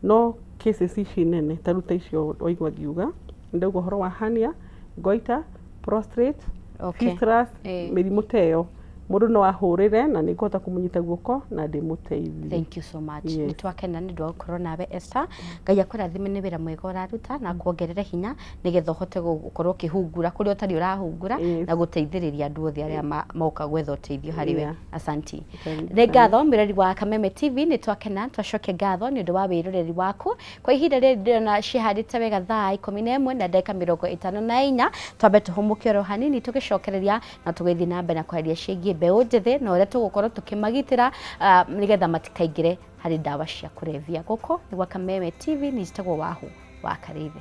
no cases ici nene taruta icio waigwa ngiuga ndauga horo wa hernia goiter prostate fistulas mirimu teyo mundu no ahurire na nikota kumunyita guoko na ndimuteithie. Thank you so much. Ni twakena ni ndwa korwo nawe Esther Ngai akũrathime nĩ wĩra mwega ũraruta na kuongerere hinya nigetha uhote gukorwo kihungura kuri utari urahungura na guteithĩrĩria andũ othe arĩa moka gwetha ũteithio harĩ we. Asanti. Nĩ ngatho mirori wa Kameme TV ni twakena twacoke ngatho ni ũndũ wa wĩroreri waku kwa ihinda rĩrĩ ndĩrona cihandĩte wega thaa 11 na ndagĩka 54 twambe tũhũmũke oro hanini tũgĩcokereria na tũgĩthiĩ na mbere na kwaria ciĩgiĩ mbeũ njĩthĩ na ũrĩa tũgũkorwo tũkĩmagitĩra nĩgetha matikaingĩre harĩ ndawa cia kũrebia. Gũkũ nĩ gwa Kameme TV nĩ njĩtagwo Wahu wa Karithi.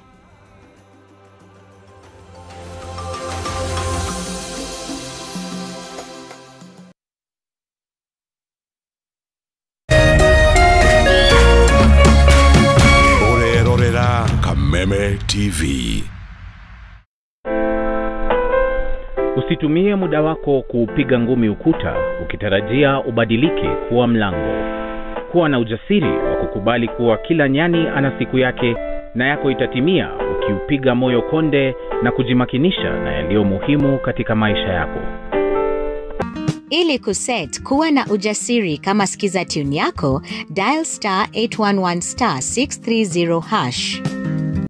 Ũrerorera Kameme TV. Usitumie muda wako kupiga ngumi ukuta ukitarajia ubadilike kuwa mlango. Kuwa na ujasiri wa kukubali kuwa kila nyani ana siku yake na yako itatimia ukiupiga moyo konde na kujimakinisha na yaliyo muhimu katika maisha yako. Ili kuset kuwa na ujasiri kama sikiza tune yako, dial *811 *630 #.